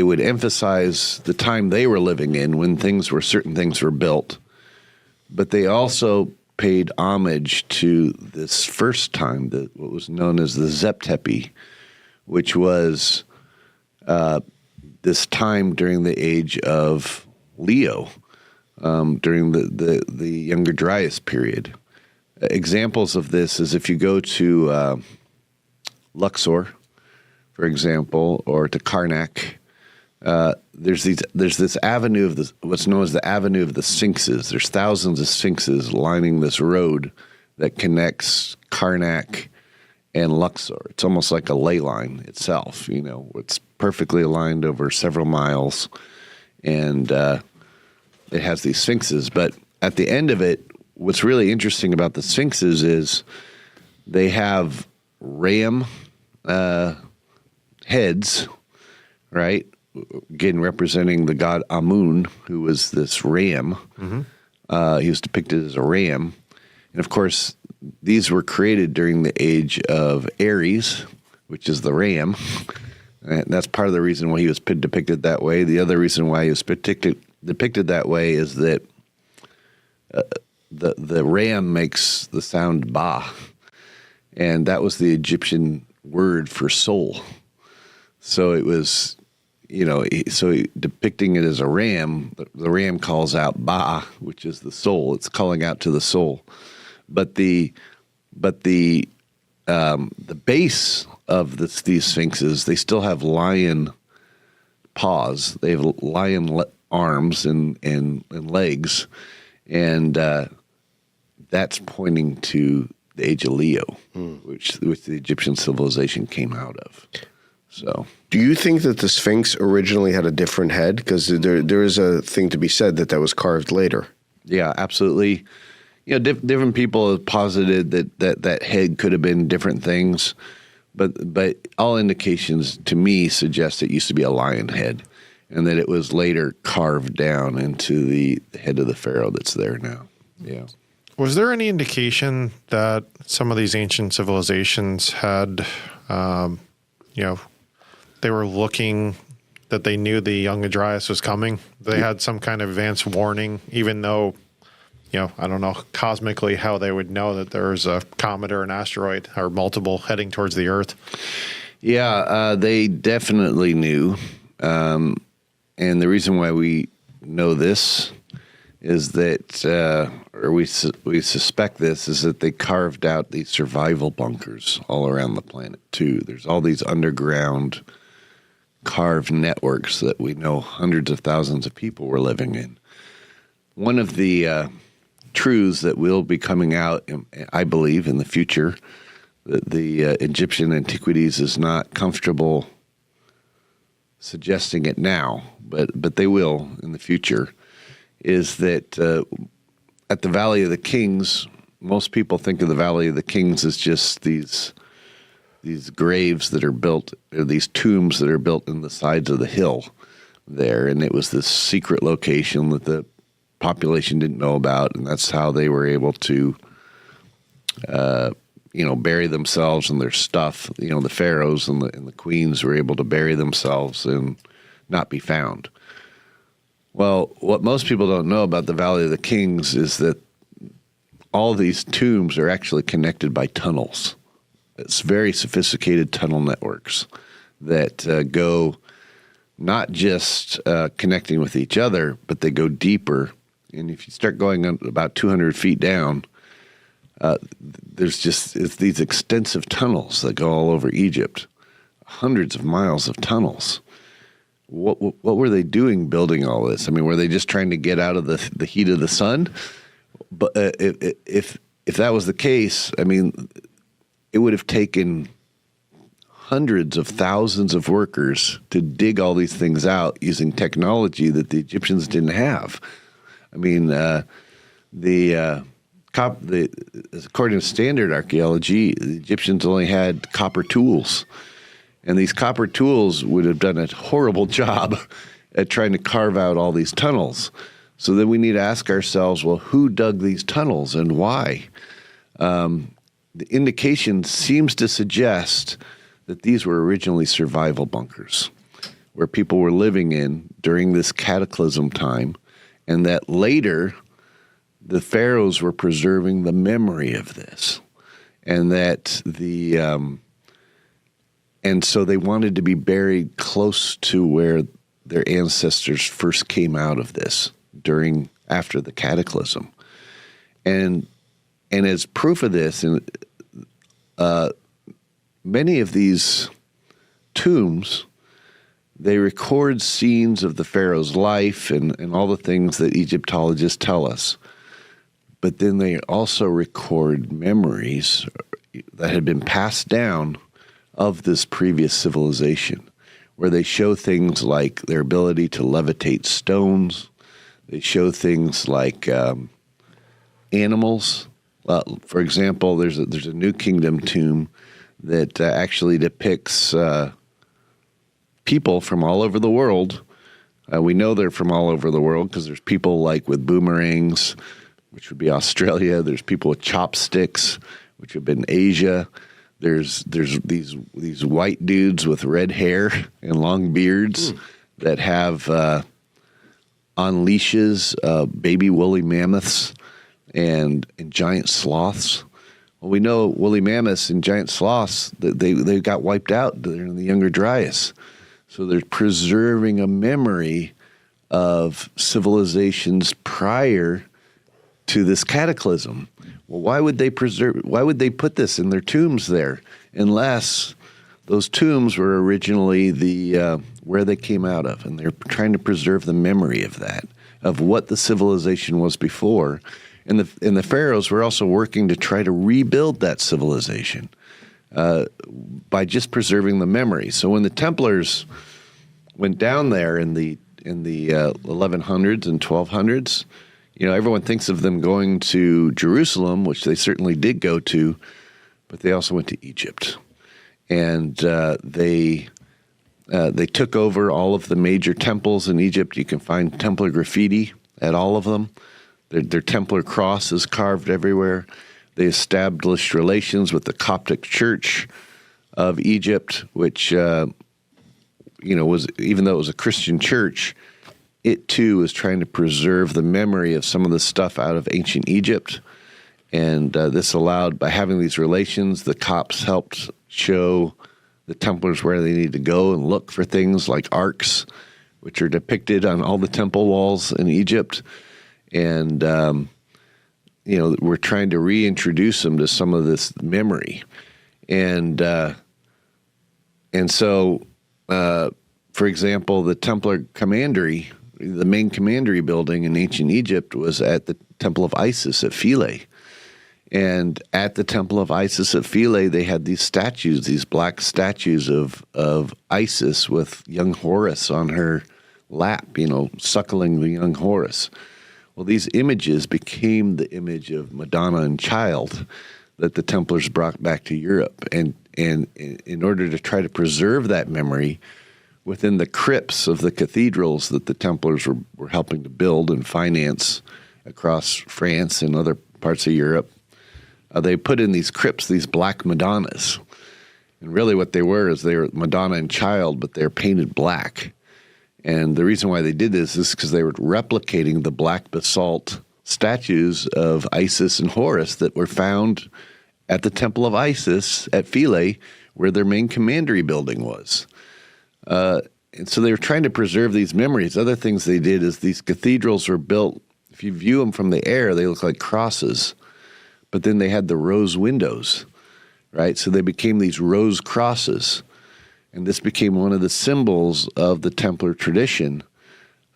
would emphasize the time they were living in when certain things were built, but they also paid homage to this first time, what was known as the Zeptepi, which was this time during the age of Leo, during the Younger Dryas period. Examples of this is if you go to Luxor, for example, or to Karnak, there's this avenue of what's known as the Avenue of the Sphinxes. There's thousands of sphinxes lining this road that connects Karnak and Luxor. It's almost like a ley line itself. It's perfectly aligned over several miles, and it has these sphinxes. But at the end of it, what's really interesting about the sphinxes is they have ram heads, right? Again, representing the god Amun, who was this ram. He was depicted as a ram. And of course, these were created during the age of Aries, which is the ram. And that's part of the reason why he was depicted that way. The other reason why he was depicted that way is that the ram makes the sound ba. And that was the Egyptian word for soul. So it was, depicting it as a ram, the ram calls out ba, which is the soul. It's calling out to the soul. But the base of these sphinxes, they still have lion paws. They have lion arms and legs, and that's pointing to the age of Leo, which the Egyptian civilization came out of. So, do you think that the Sphinx originally had a different head? Because there is a thing to be said that was carved later. Yeah, absolutely. Different people have posited that head could have been different things, but all indications to me suggest it used to be a lion head, and that it was later carved down into the head of the pharaoh that's there now. Yeah. Was there any indication that some of these ancient civilizations had, they were looking, that they knew the Younger Dryas was coming? They had some kind of advance warning, even though, I don't know cosmically how they would know that there's a comet or an asteroid or multiple heading towards the Earth. Yeah, they definitely knew. And the reason why we know this is that, or we suspect this, is that they carved out these survival bunkers all around the planet, too. There's all these underground carved networks that we know hundreds of thousands of people were living in. One of the truths that will be coming out, I believe, in the future, that the Egyptian antiquities is not comfortable suggesting it now, but they will in the future, is that at the Valley of the Kings, most people think of the Valley of the Kings as just these graves that are built, or these tombs that are built in the sides of the hill there, and it was this secret location that the population didn't know about, and that's how they were able to bury themselves and their stuff. The pharaohs and the queens were able to bury themselves and not be found. Well, what most people don't know about the Valley of the Kings is that all these tombs are actually connected by tunnels. It's very sophisticated tunnel networks that go not just connecting with each other, but they go deeper. And if you start going about 200 feet down, it's these extensive tunnels that go all over Egypt, hundreds of miles of tunnels. What were they doing building all this? I mean, were they just trying to get out of the heat of the sun? But if that was the case, I mean, it would have taken hundreds of thousands of workers to dig all these things out using technology that the Egyptians didn't have. I mean, according to standard archaeology, the Egyptians only had copper tools. And these copper tools would have done a horrible job at trying to carve out all these tunnels. So then we need to ask ourselves, well, who dug these tunnels and why? The indication seems to suggest that these were originally survival bunkers where people were living in during this cataclysm time, and that later the pharaohs were preserving the memory of this, and that and so they wanted to be buried close to where their ancestors first came out of this after the cataclysm. And as proof of this, many of these tombs, they record scenes of the pharaoh's life and all the things that Egyptologists tell us. But then they also record memories that had been passed down of this previous civilization, where they show things like their ability to levitate stones. They show things like animals. For example, there's a New Kingdom tomb that actually depicts people from all over the world. We know they're from all over the world because there's people like with boomerangs, which would be Australia. There's people with chopsticks, which would have been Asia. There's these white dudes with red hair and long beards that have on leashes baby woolly mammoths and giant sloths. Well, we know woolly mammoths and giant sloths, they got wiped out during the Younger Dryas. So they're preserving a memory of civilizations prior to this cataclysm. Well, why would they put this in their tombs there, unless those tombs were originally where they came out of, and they're trying to preserve the memory of that, of what the civilization was before. And the pharaohs were also working to try to rebuild that civilization by just preserving the memory. So when the Templars went down there in the 1100s and 1200s, everyone thinks of them going to Jerusalem, which they certainly did go to, but they also went to Egypt. And they took over all of the major temples in Egypt. You can find Templar graffiti at all of them. Their Templar cross is carved everywhere. They established relations with the Coptic Church of Egypt, which, was, even though it was a Christian church, it too was trying to preserve the memory of some of the stuff out of ancient Egypt. And this allowed, by having these relations, the Copts helped show the Templars where they need to go and look for things like arcs, which are depicted on all the temple walls in Egypt. And, we're trying to reintroduce them to some of this memory. And so, for example, the Templar commandery, the main commandery building in ancient Egypt was at the Temple of Isis at Philae. And at the Temple of Isis at Philae, they had these statues, these black statues of Isis with young Horus on her lap, suckling the young Horus. Well, these images became the image of Madonna and Child that the Templars brought back to Europe. And in order to try to preserve that memory within the crypts of the cathedrals that the Templars were helping to build and finance across France and other parts of Europe, they put in these crypts, these black Madonnas. And really what they were is they were Madonna and Child, but they're painted black. And the reason why they did this is because they were replicating the black basalt statues of Isis and Horus that were found at the Temple of Isis at Philae, where their main commandery building was. And so they were trying to preserve these memories. Other things they did is these cathedrals were built, if you view them from the air, they look like crosses. But then they had the rose windows, right? So they became these rose crosses. And this became one of the symbols of the Templar tradition.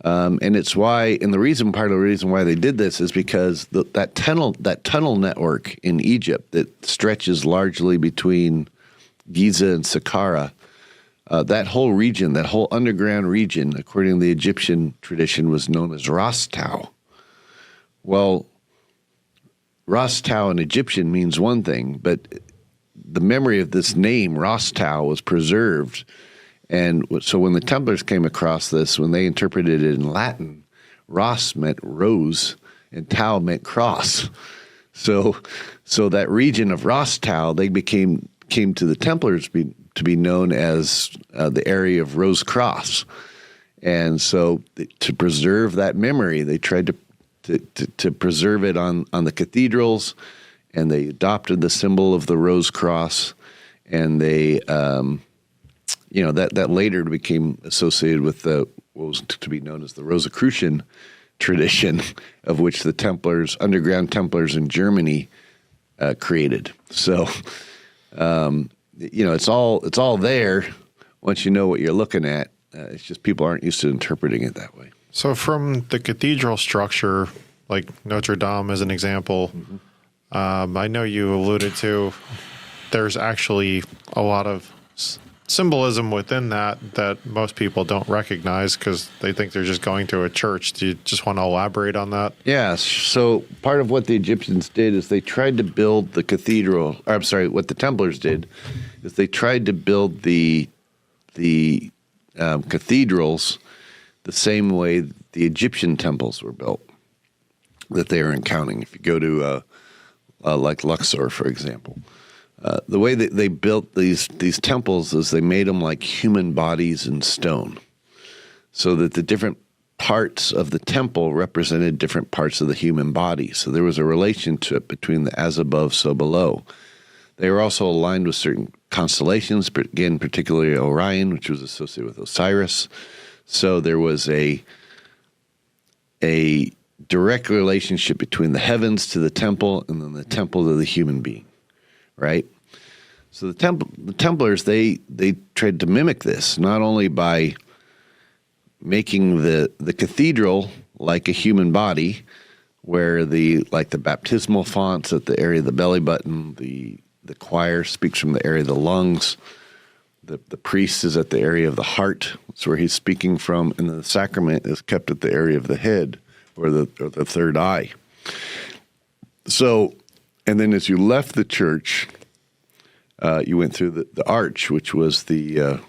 And it's why, and part of the reason why they did this is because that tunnel network in Egypt that stretches largely between Giza and Saqqara, that whole region, that whole underground region, according to the Egyptian tradition, was known as Rostau. Well, Rostau in Egyptian means one thing, but the memory of this name, Rostau, was preserved. And so when the Templars came across this, when they interpreted it in Latin, Ros meant rose and Tau meant cross. So that region of Rostau, they came to the Templars to be known as the area of Rose Cross. And so to preserve that memory, they tried to preserve it on the cathedrals, and they adopted the symbol of the Rose Cross, and they, that later became associated with what was to be known as the Rosicrucian tradition, of which the Templars, underground Templars in Germany, created. So, it's all there once you know what you're looking at. It's just people aren't used to interpreting it that way. So from the cathedral structure, like Notre Dame as an example, I know you alluded to there's actually a lot of symbolism within that most people don't recognize because they think they're just going to a church. Do you just want to elaborate on that? Yeah. So part of what the Egyptians did is they tried to build the cathedral. Or, I'm sorry, what the Templars did is they tried to build the cathedrals the same way the Egyptian temples were built that they are encountering. If you go to like Luxor, for example. The way that they built these temples is they made them like human bodies in stone, so that the different parts of the temple represented different parts of the human body. So there was a relationship between the as above, so below. They were also aligned with certain constellations, again, particularly Orion, which was associated with Osiris. So there was a direct relationship between the heavens to the temple and then the temple to the human being. Right? So the Templars, they tried to mimic this, not only by making the cathedral like a human body, where the baptismal fonts at the area of the belly button, the choir speaks from the area of the lungs, the priest is at the area of the heart, that's where he's speaking from, and the sacrament is kept at the area of the head, or the third eye. So, and then as you left the church, you went through the arch, which was the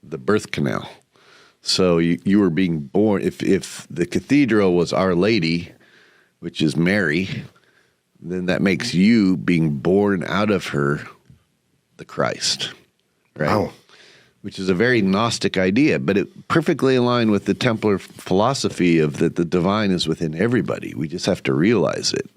birth canal. So you were being born. If the cathedral was Our Lady, which is Mary, then that makes you being born out of her the Christ, right? Wow. Which is a very Gnostic idea, but it perfectly aligned with the Templar philosophy of that the divine is within everybody. We just have to realize it.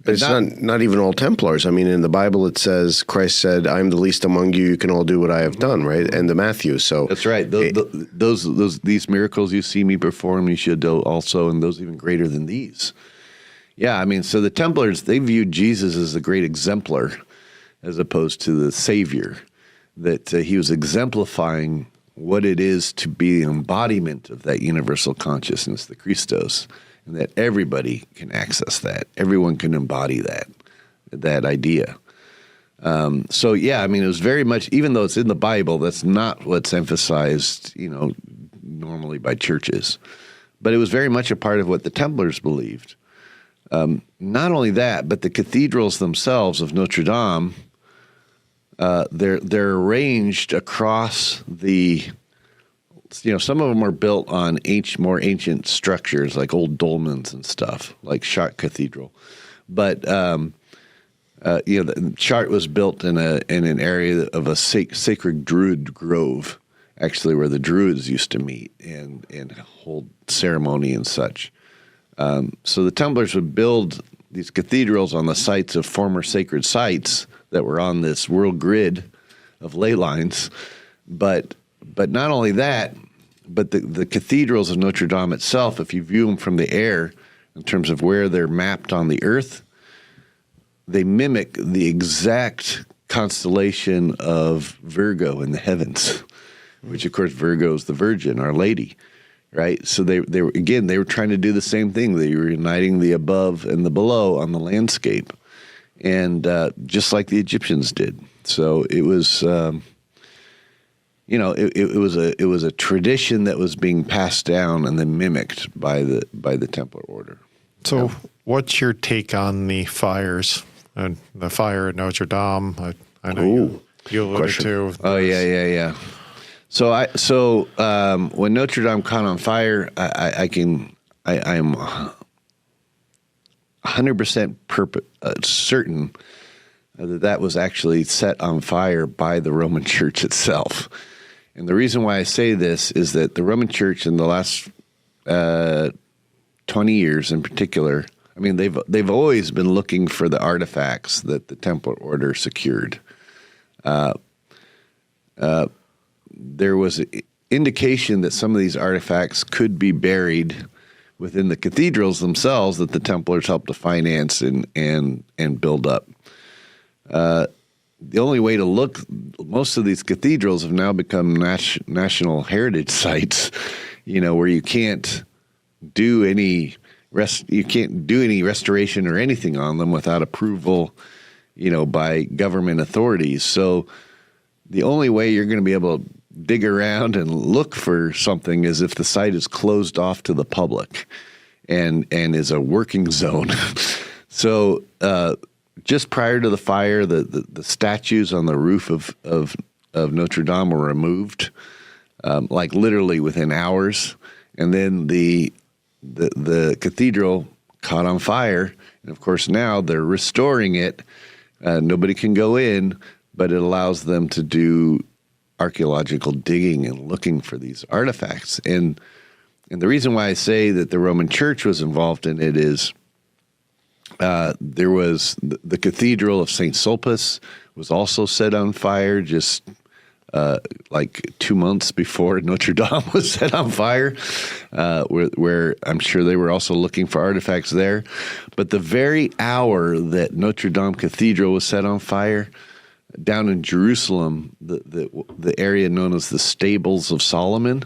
But it's not even all Templars. I mean, in the Bible it says, Christ said, "I'm the least among you. You can all do what I have done." Right, and the Matthew. So that's right. These miracles you see me perform, you should do also, and those even greater than these. Yeah, I mean, so the Templars, they viewed Jesus as the great exemplar, as opposed to the Savior. That he was exemplifying what it is to be the embodiment of that universal consciousness, the Christos. And that everybody can access that. Everyone can embody that idea. So, yeah, I mean, it was very much, even though it's in the Bible, that's not what's emphasized, normally by churches. But it was very much a part of what the Templars believed. Not only that, but the cathedrals themselves of Notre Dame, they're arranged across the... some of them are built on more ancient structures like old dolmens and stuff, like Chartres Cathedral. But the Chartres was built in an area of a sacred Druid grove, actually, where the Druids used to meet and hold ceremony and such. So the Templars would build these cathedrals on the sites of former sacred sites that were on this world grid of ley lines, but not only that, but the cathedrals of Notre Dame itself, if you view them from the air in terms of where they're mapped on the earth, they mimic the exact constellation of Virgo in the heavens, which, of course, Virgo is the Virgin, Our Lady, right? So they were trying to do the same thing. They were uniting the above and the below on the landscape. and just like the Egyptians did. So it was, it was a tradition that was being passed down and then mimicked by the Templar order. So, what's your take on the fires and the fire at Notre Dame? I know you alluded Question. to. Oh yeah. So when Notre Dame caught on fire, I'm 100% certain that was actually set on fire by the Roman Church itself. And the reason why I say this is that the Roman Church in the last 20 years in particular, I mean, they've always been looking for the artifacts that the Templar Order secured. There was indication that some of these artifacts could be buried within the cathedrals themselves that the Templars helped to finance and build up. The only way to look, most of these cathedrals have now become national heritage sites, where you can't do any restoration or anything on them without approval, by government authorities. So the only way you're going to be able to dig around and look for something is if the site is closed off to the public and is a working zone. So just prior to the fire, the statues on the roof of Notre Dame were removed, like literally within hours, and then the cathedral caught on fire, and of course now they're restoring it. Nobody can go in, but it allows them to do archaeological digging and looking for these artifacts. And the reason why I say that the Roman Church was involved in it is there was the Cathedral of St. Sulpice was also set on fire just like 2 months before Notre Dame was set on fire, where I'm sure they were also looking for artifacts there. But the very hour that Notre Dame Cathedral was set on fire, down in Jerusalem, the area known as the Stables of Solomon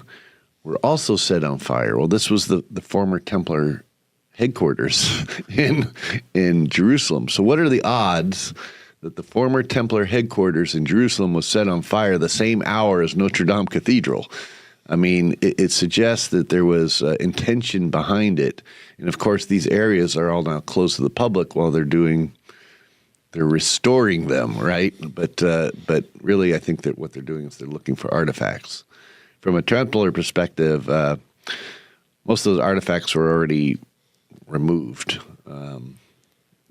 were also set on fire. Well, this was the former Templar headquarters in Jerusalem. So what are the odds that the former Templar headquarters in Jerusalem was set on fire the same hour as Notre Dame Cathedral? I mean, it suggests that there was intention behind it. And of course, these areas are all now closed to the public while they're restoring them, right? But really, I think that what they're doing is they're looking for artifacts. From a Templar perspective, most of those artifacts were already removed, a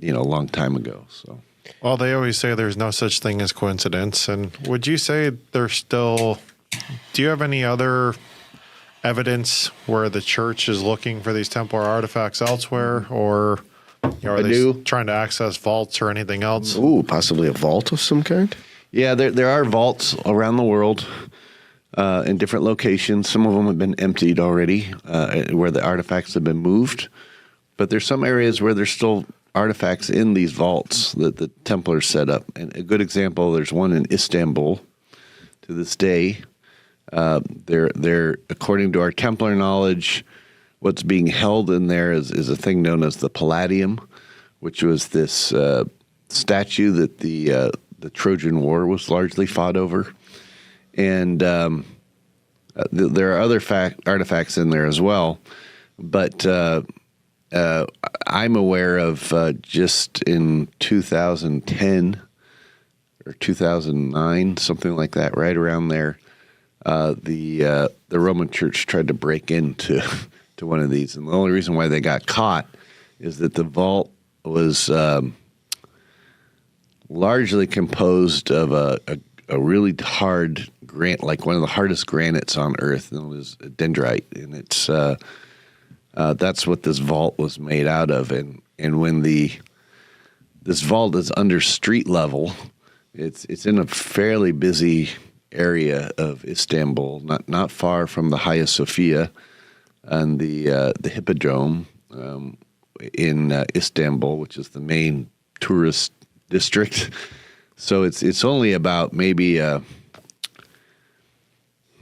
long time ago. So, well, they always say there's no such thing as coincidence. And would you say there's still? Do you have any other evidence where the church is looking for these Templar artifacts elsewhere, or are they trying to access vaults or anything else? Ooh, possibly a vault of some kind? Yeah, there are vaults around the world in different locations. Some of them have been emptied already, where the artifacts have been moved. But there's some areas where there's still artifacts in these vaults that the Templars set up. And a good example, there's one in Istanbul to this day. They're according to our Templar knowledge, what's being held in there is a thing known as the Palladium, which was this statue that the Trojan War was largely fought over. And there are other artifacts in there as well. But I'm aware of just in 2010 or 2009, something like that, right around there, the Roman Church tried to break into to one of these. And the only reason why they got caught is that the vault was largely composed of a really hard granite, like one of the hardest granites on Earth, known as dendrite. And it's that's what this vault was made out of. And when this vault is under street level, it's in a fairly busy area of Istanbul, not far from the Hagia Sophia and the Hippodrome in Istanbul, which is the main tourist district. So it's only about maybe a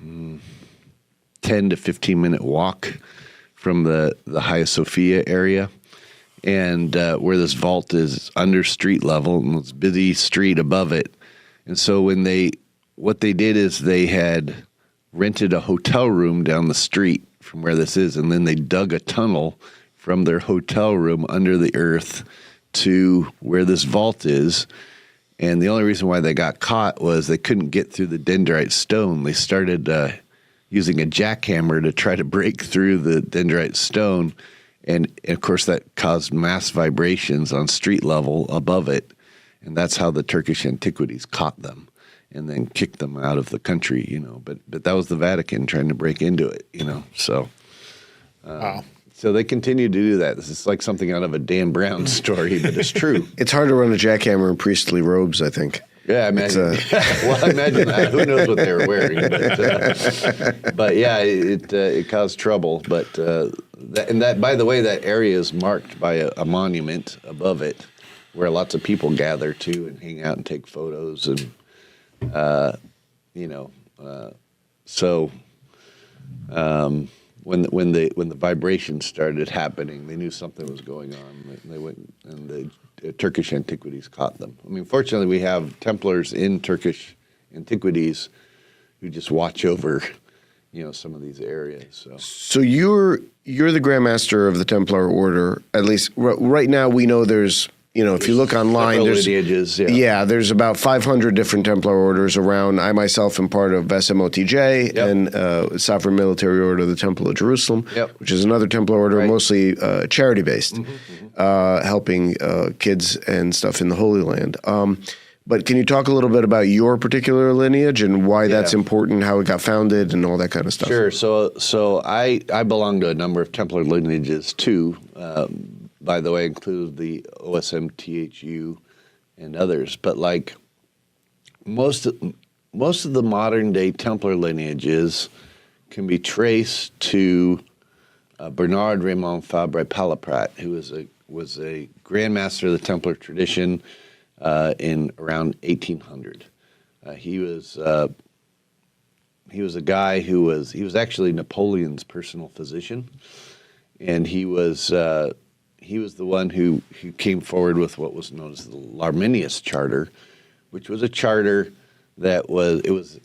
10 to 15 minute walk from the Hagia Sophia area. and where this vault is under street level, and this busy street above it. And so what they did is they had rented a hotel room down the street from where this is, and then they dug a tunnel from their hotel room under the earth to where this vault is. And the only reason why they got caught was they couldn't get through the dendrite stone. They started using a jackhammer to try to break through the dendrite stone. And of course, that caused mass vibrations on street level above it. And that's how the Turkish antiquities caught them and then kicked them out of the country, But that was the Vatican trying to break into it, So, Wow. So they continue to do that. This is like something out of a Dan Brown story, but it's true. It's hard to run a jackhammer in priestly robes, I think. Yeah, I imagine. Well, I imagine that. Who knows what they were wearing? But yeah, it caused trouble. But by the way, that area is marked by a monument above it, where lots of people gather to and hang out and take photos, and so when the vibrations started happening, they knew something was going on. They went, and the Turkish antiquities caught them. I mean, fortunately, we have Templars in Turkish antiquities who just watch over, some of these areas. So you're the Grand Master of the Templar Order. At least right now, we know there's. If you look online, there's lineages, there's about 500 different Templar orders around. I myself am part of SMOTJ and Sovereign Military Order of the Temple of Jerusalem, which is another Templar order, mostly charity-based, helping kids and stuff in the Holy Land. But can you talk a little bit about your particular lineage and why that's important, how it got founded, and all that kind of stuff? Sure. So I belong to a number of Templar lineages too. By the way, include the OSMTHU and others. But like most of the modern day Templar lineages can be traced to Bernard Raymond Fabre Palaprat, who was a Grand Master of the Templar tradition in around 1800. He was a guy who was actually Napoleon's personal physician, and he was the one who came forward with what was known as the Larminius Charter, which was a charter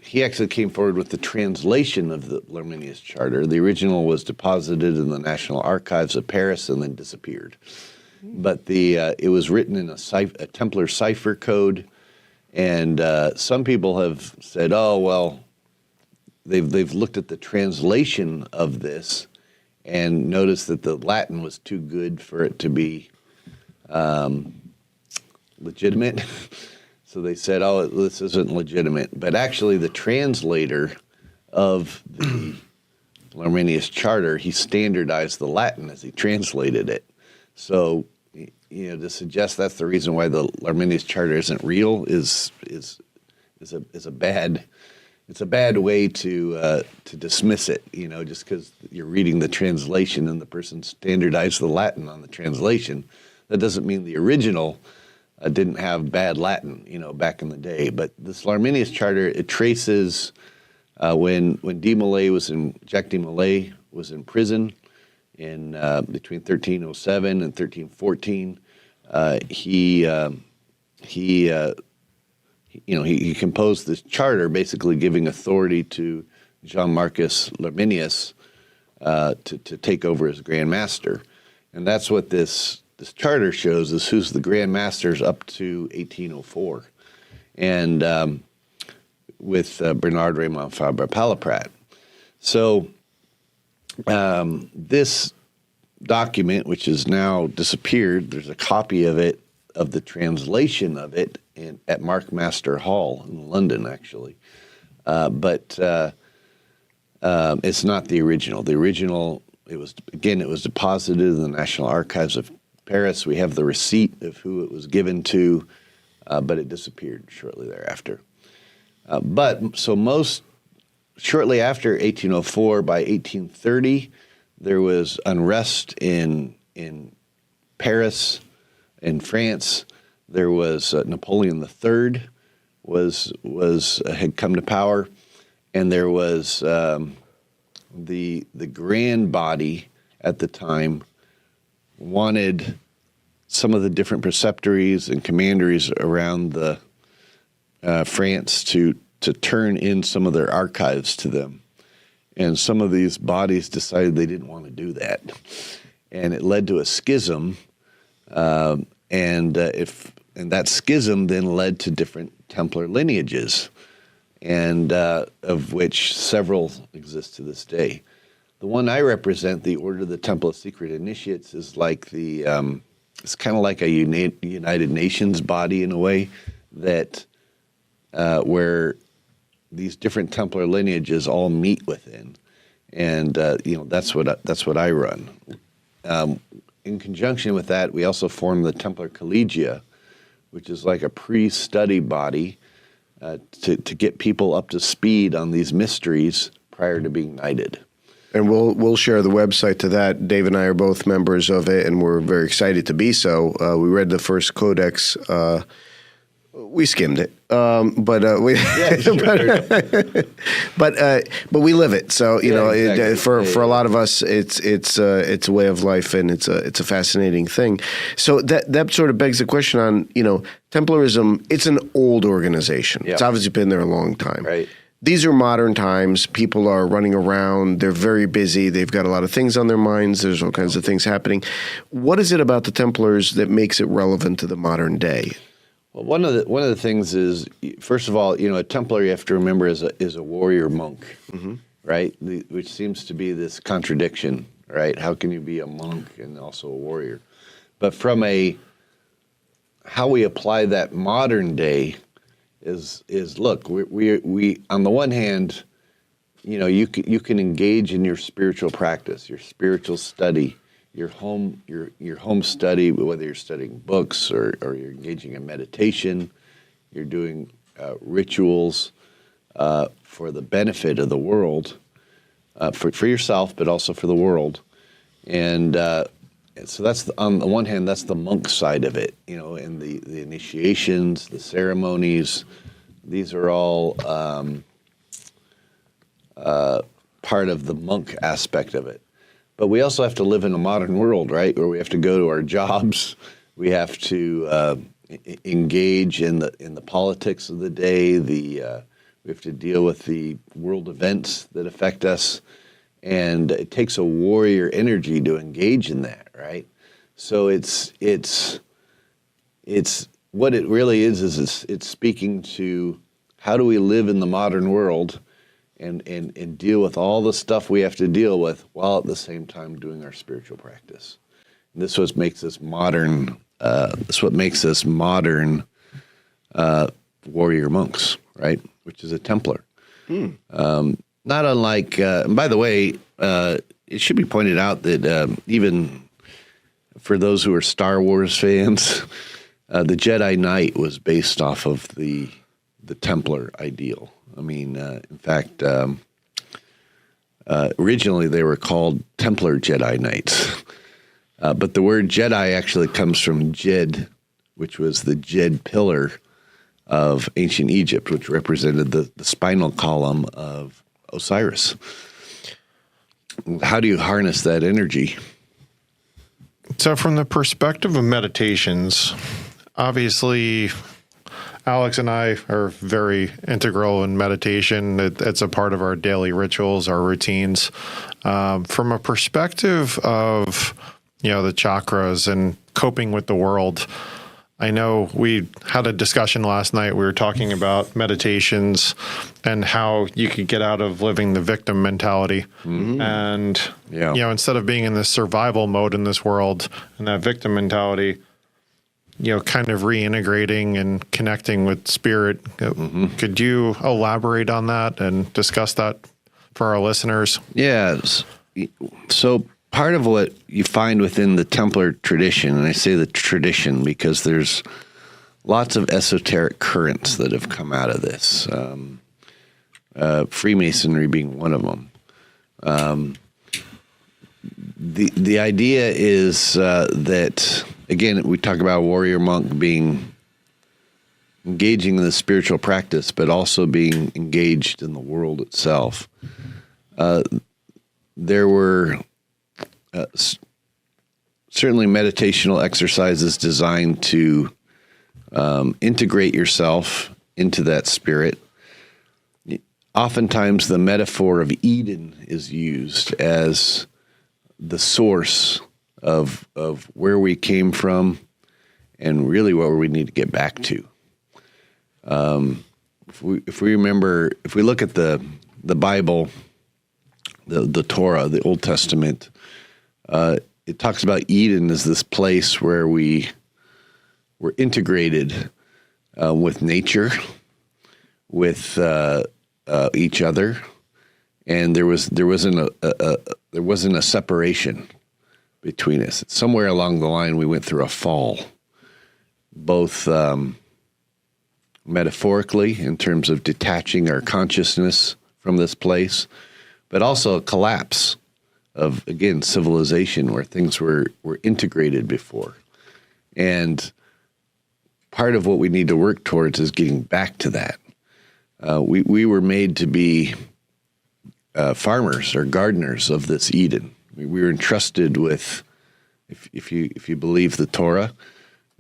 he actually came forward with the translation of the Larminius Charter. The original was deposited in the National Archives of Paris and then disappeared. But it was written in a Templar cipher code, and some people have said, oh, well, they've looked at the translation of this and noticed that the Latin was too good for it to be legitimate. So they said, oh, this isn't legitimate. But actually the translator of the Larminius Charter, he standardized the Latin as he translated it. So, to suggest that's the reason why the Larminius Charter isn't real is a bad way to dismiss it, just because you're reading the translation and the person standardized the Latin on the translation. That doesn't mean the original didn't have bad Latin, back in the day. But this Larminius Charter, it traces when Jacques de Molay was in prison in between 1307 and 1314. He composed this charter, basically giving authority to Jean-Marcus Larminius to take over as Grand Master. And that's what this charter shows, is who's the Grand Masters up to 1804. And with Bernard Raymond Fabre Palaprat. So this document, which has now disappeared, there's a copy of it, of the translation of it, at Mark Master Hall in London, actually. But it's not the original. The original, it was deposited in the National Archives of Paris. We have the receipt of who it was given to, but it disappeared shortly thereafter. Shortly after 1804, by 1830, there was unrest in Paris, in France. There was Napoleon III had come to power, and there was the grand body at the time wanted some of the different preceptories and commanderies around the France to turn in some of their archives to them. And some of these bodies decided they didn't want to do that. And it led to a schism, and that schism then led to different Templar lineages, and of which several exist to this day. The one I represent, the Order of the Temple of Secret Initiates, is like it's kind of like a United Nations body in a way, that where these different Templar lineages all meet within, and that's what I run. In conjunction with that, we also form the Templar Collegia, which is like a pre-study body to get people up to speed on these mysteries prior to being knighted. And we'll share the website to that. Dave and I are both members of it, and we're very excited to be so. We read the first codex. We skimmed it, but we but we live it. So exactly. For a lot of us, it's a way of life, and it's a fascinating thing. So that sort of begs the question on Templarism. It's an old organization. Yep. It's obviously been there a long time. Right. These are modern times. People are running around. They're very busy. They've got a lot of things on their minds. There's all kinds of things happening. What is it about the Templars that makes it relevant to the modern day? Well, one of the things is, first of all, a Templar, you have to remember, is a warrior monk, mm-hmm. right? Which seems to be this contradiction, right? How can you be a monk and also a warrior? But from how we apply that modern day is look, we on the one hand, you can engage in your spiritual practice, your spiritual study, your home study, whether you're studying books or you're engaging in meditation, you're doing rituals for the benefit of the world, for yourself, but also for the world. And so that's on the one hand, that's the monk side of it, and the initiations, the ceremonies. These are all part of the monk aspect of it. But we also have to live in a modern world, right, where we have to go to our jobs. We have to engage in the politics of the day. We have to deal with the world events that affect us, and it takes a warrior energy to engage in that, right? So it's what it really is it's speaking to how do we live in the modern world and deal with all the stuff we have to deal with while at the same time doing our spiritual practice. And this is what makes us modern. Warrior monks, right? Which is a Templar. Not unlike. And by the way, it should be pointed out that even for those who are Star Wars fans, the Jedi Knight was based off of the Templar ideal. I mean, in fact, originally they were called Templar Jedi Knights. But the word Jedi actually comes from Jed, which was the Jed pillar of ancient Egypt, which represented the spinal column of Osiris. How do you harness that energy? So from the perspective of meditations, obviously Alex and I are very integral in meditation. It's a part of our daily rituals, our routines. From a perspective of, the chakras and coping with the world, I know we had a discussion last night. We were talking about meditations and how you could get out of living the victim mentality. Mm-hmm. And, instead of being in this survival mode in this world and that victim mentality, kind of reintegrating and connecting with spirit. Mm-hmm. Could you elaborate on that and discuss that for our listeners? Yes. So part of what you find within the Templar tradition, and I say the tradition because there's lots of esoteric currents that have come out of this, Freemasonry being one of them. The idea is that, again, we talk about a warrior monk being engaging in the spiritual practice, but also being engaged in the world itself. There were certainly meditational exercises designed to integrate yourself into that spirit. Oftentimes, the metaphor of Eden is used as the source of where we came from and really what we need to get back to. If we remember, if we look at the Bible, the Torah, the Old Testament, it talks about Eden as this place where we were integrated with nature, with each other, and there wasn't a separation between us. Somewhere along the line, we went through a fall, both metaphorically in terms of detaching our consciousness from this place, but also a collapse of, again, civilization where things were integrated before. And part of what we need to work towards is getting back to that. We were made to be farmers or gardeners of this Eden. We were entrusted with, if you believe the Torah,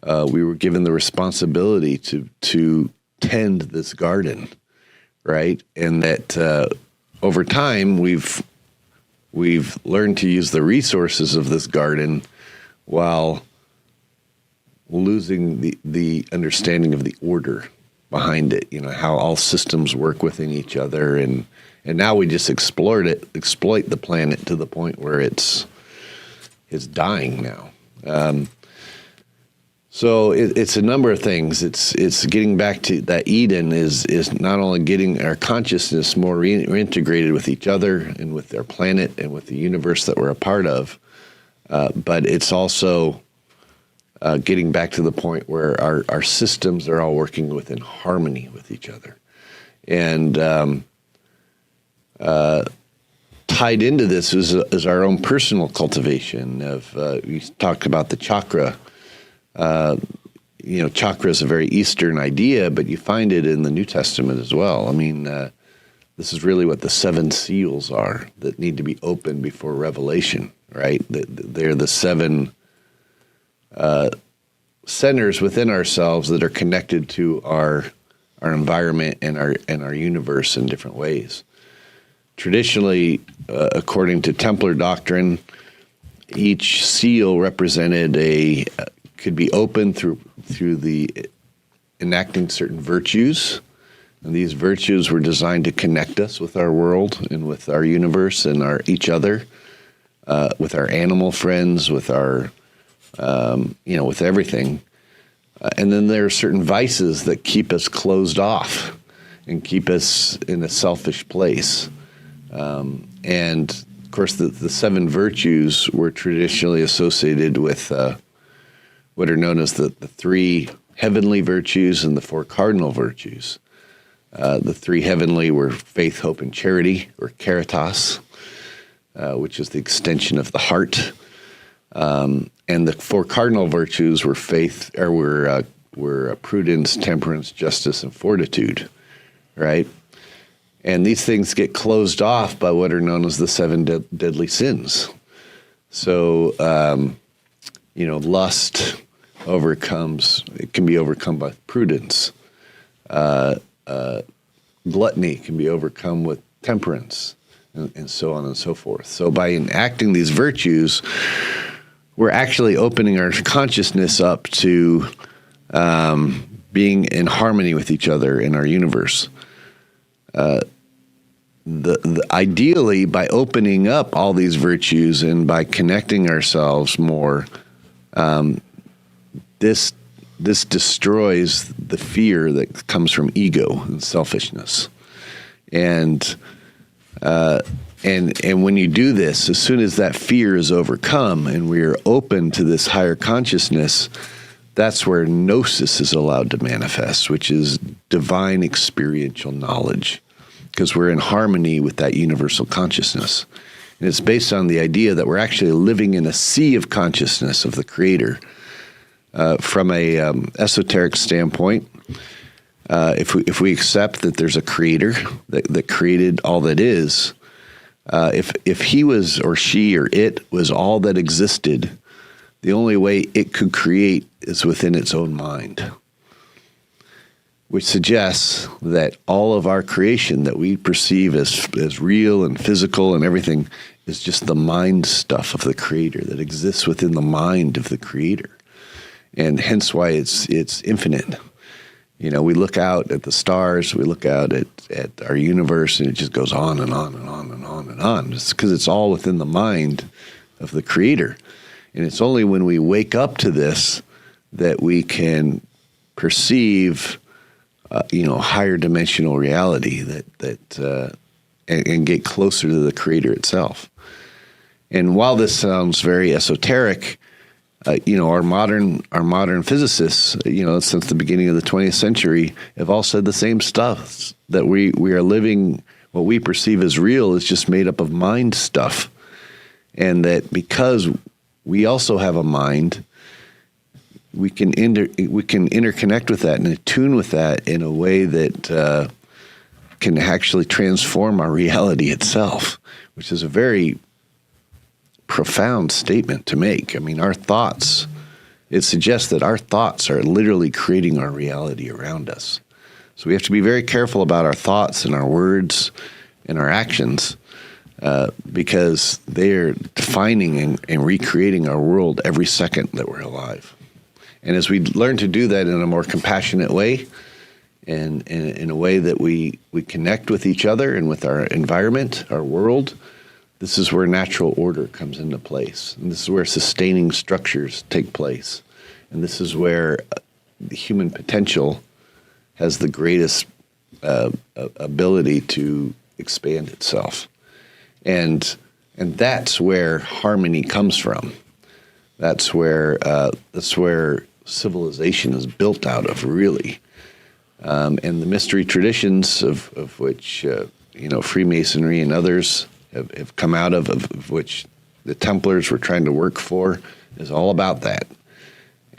we were given the responsibility to tend this garden, right? And that over time we've learned to use the resources of this garden while losing the understanding of the order behind it, how all systems work within each other. And now we just exploit the planet to the point where it's dying now. So it's a number of things. It's getting back to that Eden is not only getting our consciousness more reintegrated with each other and with our planet and with the universe that we're a part of, but it's also getting back to the point where our systems are all working within harmony with each other. And tied into this is our own personal cultivation of, we talked about the chakra. Chakra is a very Eastern idea, but you find it in the New Testament as well. I mean, this is really what the 7 seals are that need to be opened before revelation, right? They're the 7 centers within ourselves that are connected to our environment and our universe in different ways. Traditionally, according to Templar doctrine, each seal represented could be opened through the enacting certain virtues, and these virtues were designed to connect us with our world and with our universe and each other, with our animal friends, with our with everything. And then there are certain vices that keep us closed off and keep us in a selfish place. And of course, the 7 virtues were traditionally associated with what are known as the 3 heavenly virtues and the 4 cardinal virtues. The 3 heavenly were faith, hope, and charity, or caritas, which is the extension of the heart. And the 4 cardinal virtues were were prudence, temperance, justice, and fortitude, right? And these things get closed off by what are known as the 7 deadly sins. So, lust can be overcome by prudence. Gluttony can be overcome with temperance, and so on and so forth. So by enacting these virtues, we're actually opening our consciousness up to being in harmony with each other in our universe. Ideally, by opening up all these virtues and by connecting ourselves more, this destroys the fear that comes from ego and selfishness. And when you do this, as soon as that fear is overcome and we are open to this higher consciousness, that's where gnosis is allowed to manifest, which is divine experiential knowledge, because we're in harmony with that universal consciousness. And it's based on the idea that we're actually living in a sea of consciousness of the Creator. From a esoteric standpoint, if we accept that there's a Creator that created all that is, if he was, or she, or it was all that existed, the only way it could create is within its own mind, which suggests that all of our creation that we perceive as real and physical and everything is just the mind stuff of the Creator that exists within the mind of the Creator. And hence why it's infinite. You know, we look out at the stars, we look out at our universe, and it just goes on and on and on and on and on. It's because it's all within the mind of the Creator. And it's only when we wake up to this that we can perceive, higher dimensional reality and get closer to the Creator itself. And while this sounds very esoteric, our modern physicists, since the beginning of the 20th century, have all said the same stuff, that we are living, what we perceive as real is just made up of mind stuff. And that because we also have a mind, we can interconnect with that and attune with that in a way that can actually transform our reality itself, which is a very profound statement to make. I mean, our thoughts, it suggests that our thoughts are literally creating our reality around us. So we have to be very careful about our thoughts and our words and our actions because they are defining and recreating our world every second that we're alive. And as we learn to do that in a more compassionate way and in a way that we connect with each other and with our environment, our world, this is where natural order comes into place. And this is where sustaining structures take place. And this is where the human potential has the greatest ability to expand itself. And that's where harmony comes from. That's where civilization is built out of, really. And the mystery traditions of which Freemasonry and others have come out of which the Templars were trying to work for, is all about that.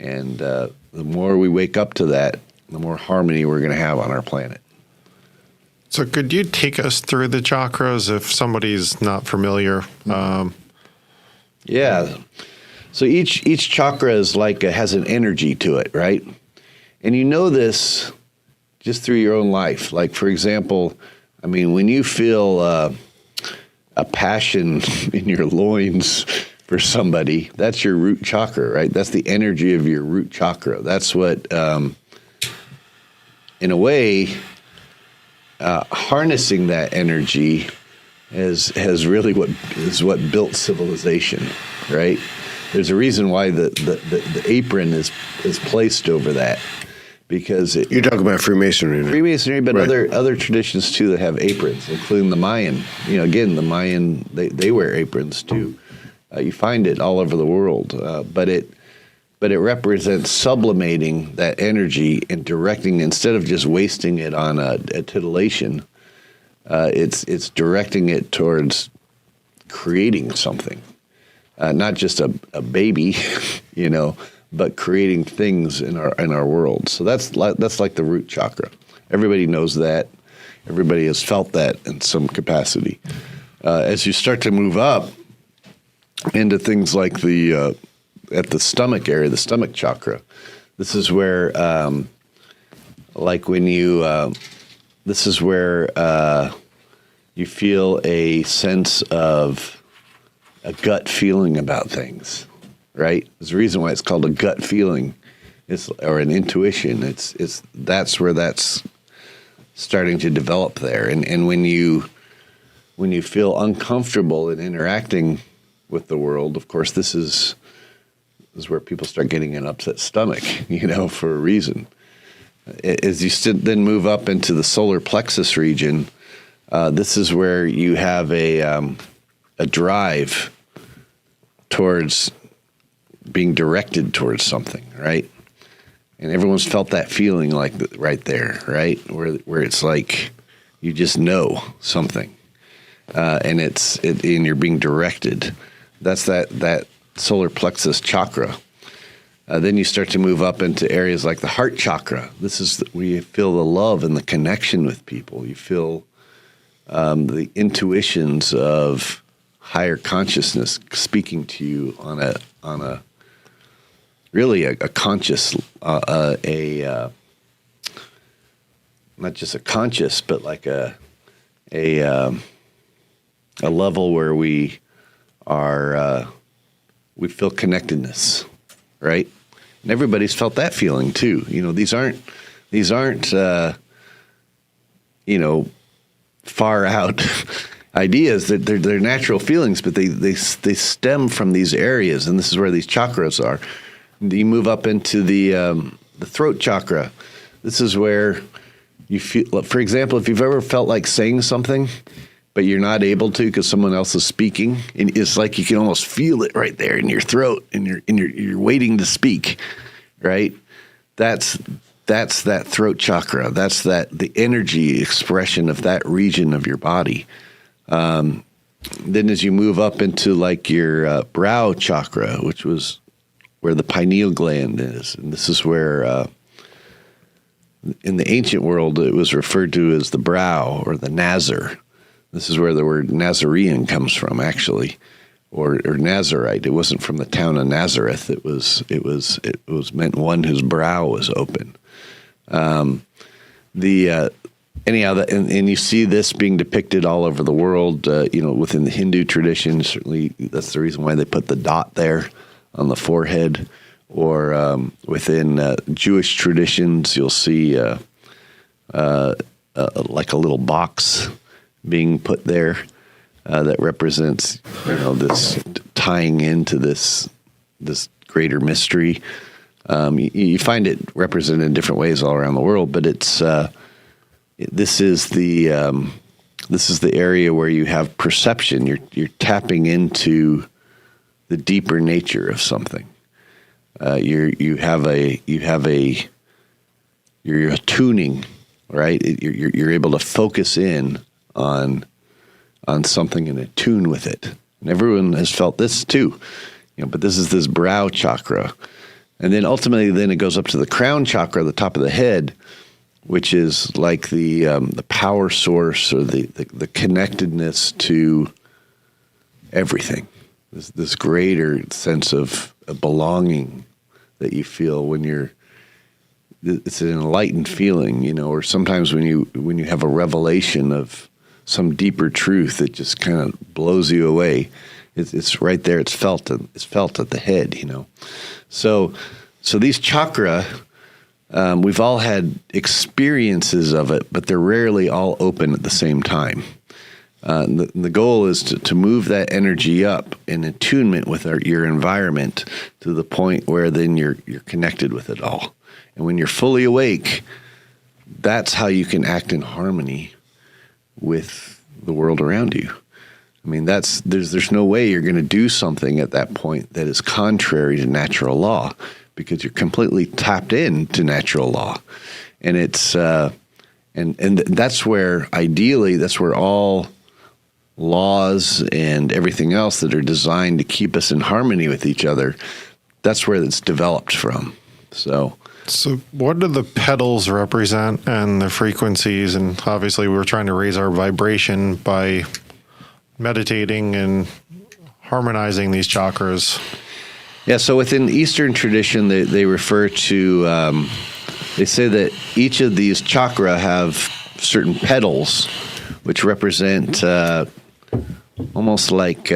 And the more we wake up to that, the more harmony we're going to have on our planet. So could you take us through the chakras if somebody's not familiar? Yeah. So each chakra is has an energy to it, right? And you know this just through your own life. Like, for example, I mean, when you feel a passion in your loins for somebody, that's your root chakra, right? That's the energy of your root chakra. That's what, in a way, harnessing that energy has really what built civilization, right? There's a reason why the apron is placed over that, because You're talking about Freemasonry. Freemasonry, but Right. other traditions too that have aprons, including the Mayan. Again, the Mayan, they wear aprons too. You find it all over the world, but it represents sublimating that energy and directing, instead of just wasting it on a titillation. It's directing it towards creating something, not just a baby, but creating things in our world. So that's like the root chakra. Everybody knows that. Everybody has felt that in some capacity. As you start to move up into things like at the stomach area, the stomach chakra, this is where, this is where you feel a sense of a gut feeling about things. Right? There's a reason why it's called a gut feeling, or an intuition. That's where that's starting to develop there. And when you feel uncomfortable in interacting with the world, of course, this is where people start getting an upset stomach, for a reason. As you then move up into the solar plexus region, this is where you have a drive towards being directed towards something, right? And everyone's felt that feeling like right there, right? Where it's like you just know something, and and you're being directed. That's that solar plexus chakra. Then you start to move up into areas like the heart chakra. This is where you feel the love and the connection with people. You feel the intuitions of higher consciousness speaking to you on a really a conscious, not just a conscious, but like a level where we are, we feel connectedness, right? And everybody's felt that feeling too. These aren't, far out ideas. That they're natural feelings, but they stem from these areas, and this is where these chakras are. You move up into the throat chakra. This is where you feel, for example, if you've ever felt like saying something, but you're not able to because someone else is speaking, and it's like you can almost feel it right there in your throat, and you're waiting to speak, right? That's that throat chakra. That's the energy expression of that region of your body. Then as you move up into like your brow chakra, which was where the pineal gland is, and this is where in the ancient world it was referred to as the brow or the Nazar. This is where the word Nazarene comes from, actually, or Nazarite. It wasn't from the town of Nazareth. It was meant one whose brow was open. Anyhow, and you see this being depicted all over the world. Within the Hindu tradition, certainly that's the reason why they put the dot there on the forehead. Or within Jewish traditions, you'll see like a little box being put there that represents, this tying into this greater mystery. You find it represented in different ways all around the world, but it's this is the area where you have perception. You're tapping into the deeper nature of something. You're attuning, right? You're able to focus in on something and attune with it. And everyone has felt this too, but this is this brow chakra. And then ultimately it goes up to the crown chakra, the top of the head, which is like the power source or the connectedness to everything. This greater sense of belonging that you feel when it's an enlightened feeling, or sometimes when you have a revelation of some deeper truth that just kind of blows you away. It's right there. It's felt at the head, So these chakra, we've all had experiences of it, but they're rarely all open at the same time. The goal is to move that energy up in attunement with your environment to the point where then you're connected with it all. And when you're fully awake, that's how you can act in harmony with the world around you. I mean, there's no way you're going to do something at that point that is contrary to natural law, because you're completely tapped into natural law. And it's and that's where ideally that's where all laws and everything else that are designed to keep us in harmony with each other, that's where it's developed from. So what do the pedals represent and the frequencies? And obviously we're trying to raise our vibration by meditating and harmonizing these chakras. Yeah, so within Eastern tradition, they refer to, they say that each of these chakra have certain pedals, which represent almost like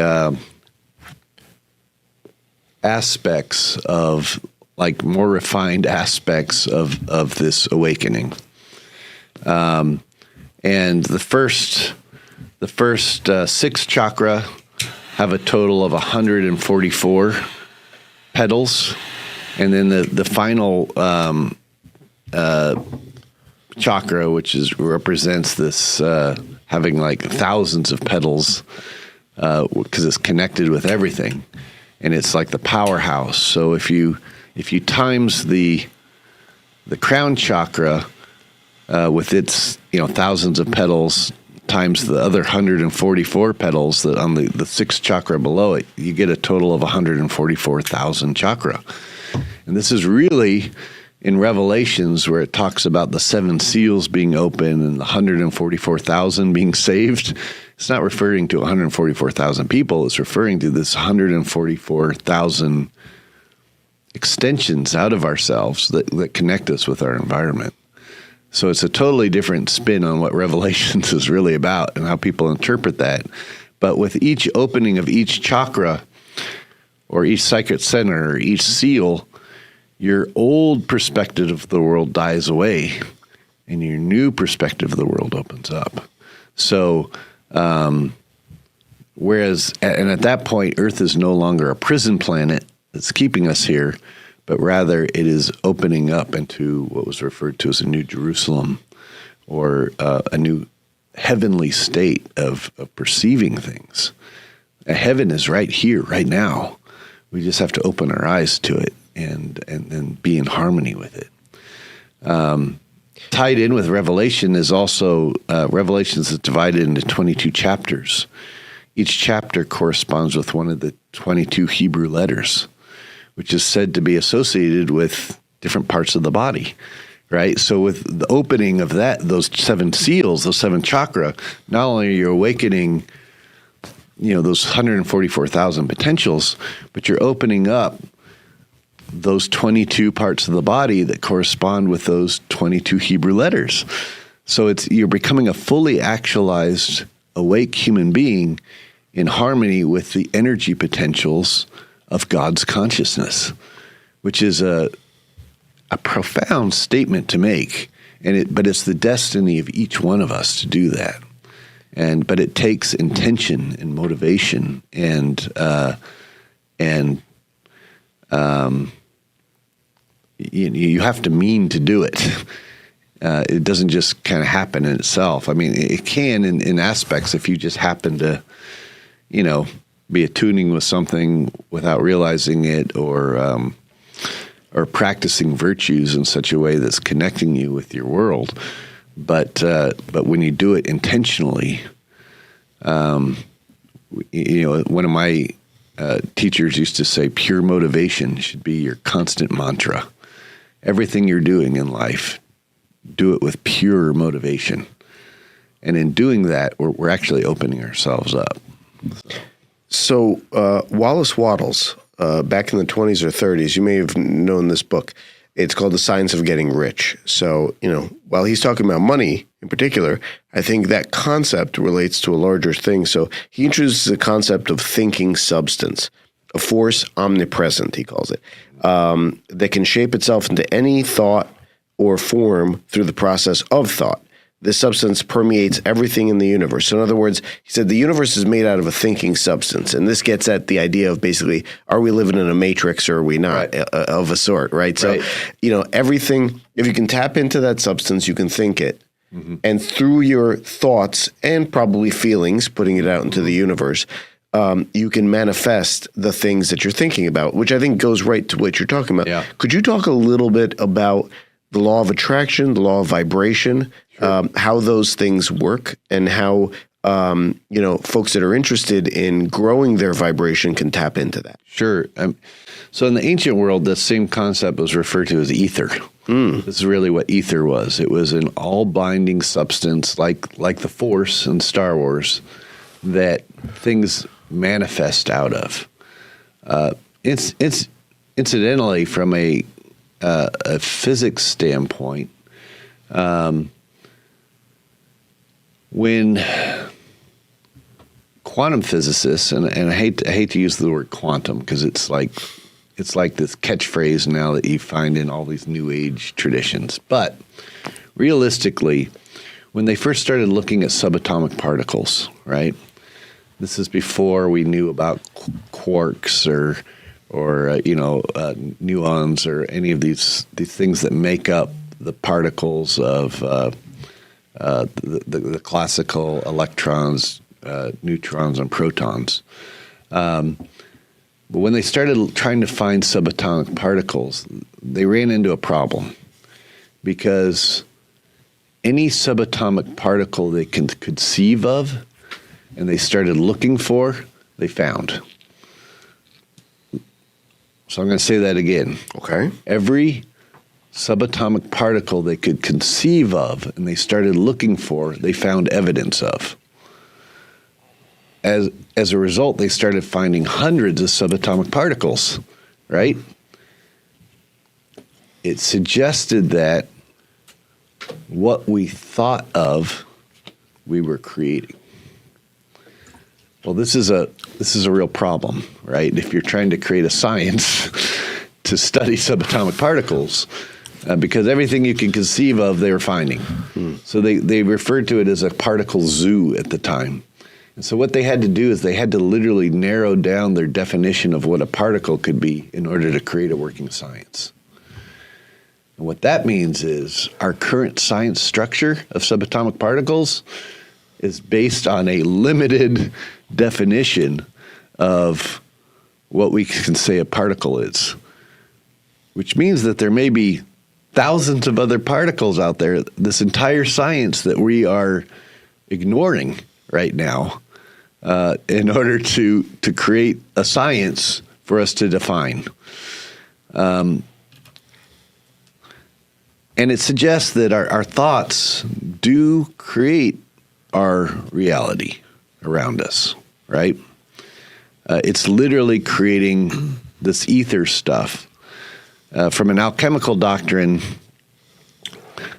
aspects of, like more refined aspects of this awakening. And the first 6 chakra have a total of 144 petals, and then the final chakra, which represents this having like thousands of petals, because it's connected with everything, and it's like the powerhouse. So if you times the crown chakra with its thousands of petals times the other 144 petals that on the 6th chakra below it, you get a total of 144,000 chakra. And this is really in Revelations where it talks about the 7 seals being open and the 144,000 being saved. It's not referring to 144,000 people. It's referring to this 144,000 extensions out of ourselves that connect us with our environment. So it's a totally different spin on what Revelations is really about and how people interpret that. But with each opening of each chakra or each psychic center or each seal, your old perspective of the world dies away and your new perspective of the world opens up. So, whereas, and at that point, Earth is no longer a prison planet that's keeping us here, but rather it is opening up into what was referred to as a new Jerusalem, or a new heavenly state of perceiving things. Heaven is right here, right now. We just have to open our eyes to it and be in harmony with it. Tied in with Revelation is also, Revelations is divided into 22 chapters. Each chapter corresponds with one of the 22 Hebrew letters, which is said to be associated with different parts of the body, right? So with the opening of those 7 seals, those 7 chakra, not only are you awakening, those 144,000 potentials, but you're opening up those 22 parts of the body that correspond with those 22 Hebrew letters. So you're becoming a fully actualized, awake human being in harmony with the energy potentials of God's consciousness, which is a profound statement to make. But it's the destiny of each one of us to do that. But it takes intention and motivation and you have to mean to do it. It doesn't just kind of happen in itself. I mean, it can in aspects if you just happen to, be attuning with something without realizing it, or practicing virtues in such a way that's connecting you with your world. But when you do it intentionally, one of my teachers used to say, pure motivation should be your constant mantra. Everything you're doing in life, do it with pure motivation. And in doing that, we're actually opening ourselves up. So Wallace Wattles, back in the 20s or 30s, you may have known this book. It's called The Science of Getting Rich. So, while he's talking about money in particular, I think that concept relates to a larger thing. So he introduces the concept of thinking substance, a force omnipresent, he calls it, that can shape itself into any thought or form through the process of thought. This substance permeates everything in the universe. So in other words, he said the universe is made out of a thinking substance. And this gets at the idea of basically, are we living in a matrix or are we not, right, of a sort, right? Right. So, everything, if you can tap into that substance, you can think it. Mm-hmm. And through your thoughts and probably feelings, putting it out into the universe, you can manifest the things that you're thinking about, which I think goes right to what you're talking about. Yeah. Could you talk a little bit about the law of attraction, the law of vibration, sure, how those things work, and how folks that are interested in growing their vibration can tap into that? Sure. So in the ancient world, the same concept was referred to as ether. This is really what ether was. It was an all-binding substance, like the Force in Star Wars, that things manifest out of. It's incidentally, from a physics standpoint, when quantum physicists, and I hate to use the word quantum because it's like this catchphrase now that you find in all these new age traditions, but realistically, when they first started looking at subatomic particles, right? This is before we knew about quarks or muons or any of these things that make up the particles of the classical electrons, neutrons, and protons. But when they started trying to find subatomic particles, they ran into a problem because any subatomic particle they can conceive of and they started looking for, they found. So I'm going to say that again. Okay. Every subatomic particle they could conceive of and they started looking for, they found evidence of. As a result, they started finding hundreds of subatomic particles, right? it suggested that what we thought of, we were creating. Well, this is a real problem, right? If you're trying to create a science to study subatomic particles, because everything you can conceive of, they were finding. So they referred to it as a particle zoo at the time. And so what they had to do is they had to literally narrow down their definition of what a particle could be in order to create a working science. And what that means is our current science structure of subatomic particles is based on a limited definition of what we can say a particle is, which means that there may be thousands of other particles out there, this entire science that we are ignoring right now in order to create a science for us to define. And it suggests that our thoughts do create our reality around us, right? It's literally creating this ether stuff. From an alchemical doctrine,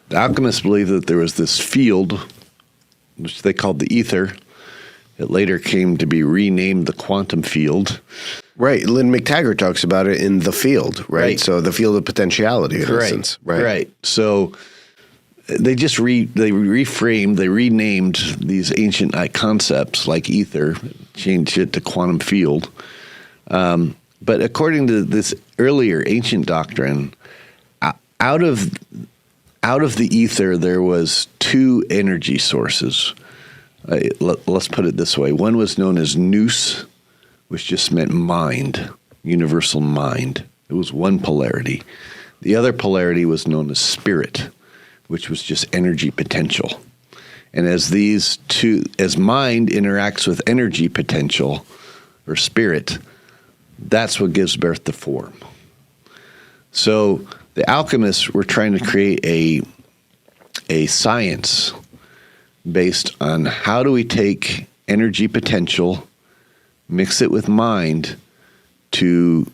the alchemists believed that there was this field, which they called the ether. It later came to be renamed the quantum field. Right. Lynn McTaggart talks about it in The Field, right? So the field of potentiality, in essence. Right. So they just reframed, they renamed these ancient concepts like ether, changed it to quantum field. But according to this earlier ancient doctrine, out of the ether, there was two energy sources. Let's put it this way. One was known as nous, which just meant mind, universal mind. It was one polarity. The other polarity was known as spirit, which was just energy potential. And as mind interacts with energy potential or spirit, that's what gives birth to form. So the alchemists were trying to create a science based on how do we take energy potential, mix it with mind to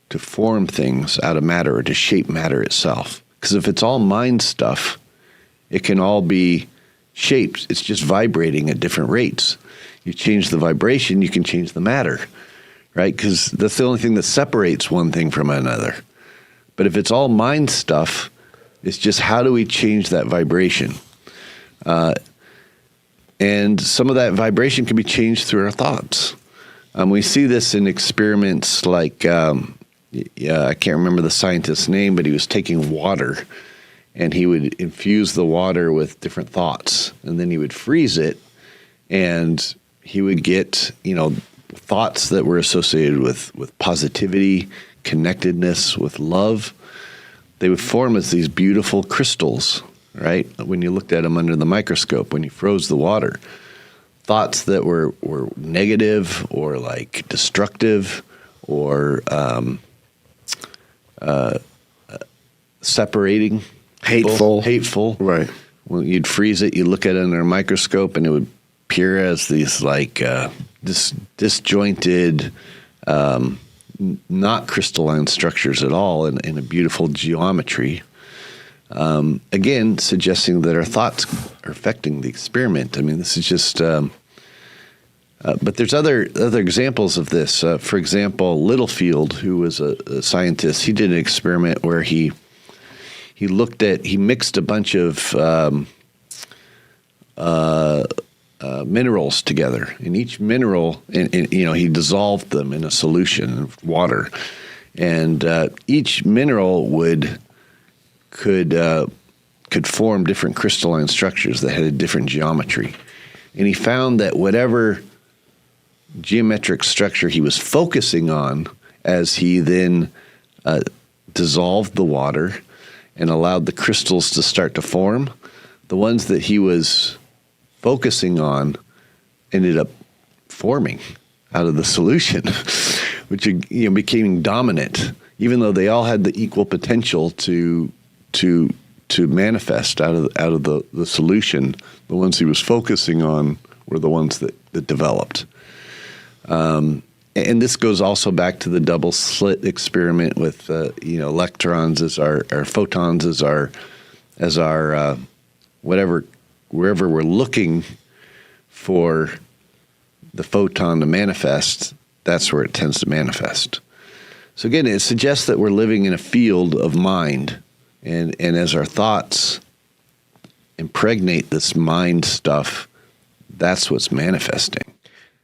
form things out of matter or to shape matter itself. Because if it's all mind stuff, it can all be shaped. It's just vibrating at different rates. You change the vibration, you can change the matter, right? Because that's the only thing that separates one thing from another. But if it's all mind stuff, it's just how do we change that vibration? And some of that vibration can be changed through our thoughts. We see this in experiments like, I can't remember the scientist's name, but he was taking water and he would infuse the water with different thoughts, and then he would freeze it, and he would get, thoughts that were associated with positivity, connectedness, with love. They would form as these beautiful crystals, right? When you looked at them under the microscope, when you froze the water. Thoughts that were negative or like destructive or separating. Hateful. Right. Well, you'd freeze it, you'd look at it under a microscope, and it would appear as these like disjointed, not crystalline structures at all in a beautiful geometry. Again, suggesting that our thoughts are affecting the experiment. I mean, this is just... but there's other examples of this. For example, Littlefield, who was a scientist, he did an experiment where he mixed a bunch of minerals together, and each mineral, he dissolved them in a solution of water, and each mineral could form different crystalline structures that had a different geometry, and he found that whatever geometric structure he was focusing on, as he then dissolved the water and allowed the crystals to start to form, the ones that he was focusing on ended up forming out of the solution, which became dominant, even though they all had the equal potential to manifest out of the solution. The ones he was focusing on were the ones that developed. and this goes also back to the double slit experiment with electrons as our photons as our whatever, wherever we're looking for the photon to manifest, that's where it tends to manifest. So again, it suggests that we're living in a field of mind, and as our thoughts impregnate this mind stuff, that's what's manifesting.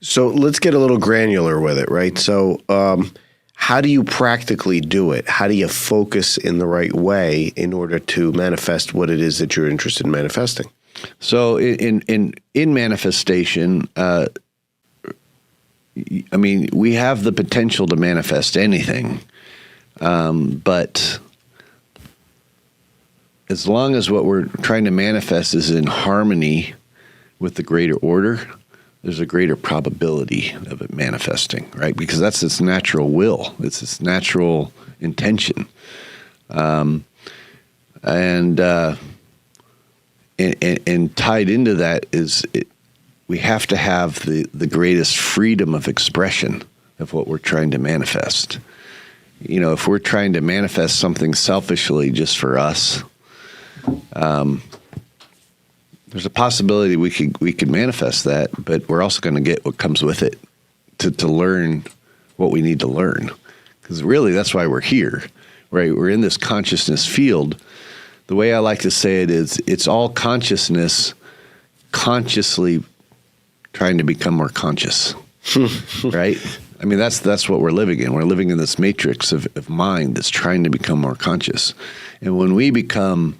So let's get a little granular with it, right? So how do you practically do it? How do you focus in the right way in order to manifest what it is that you're interested in manifesting? So in manifestation, I mean, we have the potential to manifest anything, but as long as what we're trying to manifest is in harmony with the greater order, there's a greater probability of it manifesting, right? Because that's its natural will. It's its natural intention. And tied into that is we have to have the greatest freedom of expression of what we're trying to manifest. You know, if we're trying to manifest something selfishly just for us, there's a possibility we could manifest that, but we're also going to get what comes with it to learn what we need to learn. Because really, that's why we're here, right? We're in this consciousness field. The way I like to say it is, it's all consciousness consciously trying to become more conscious, right? I mean, that's what we're living in. We're living in this matrix of mind that's trying to become more conscious. And when we become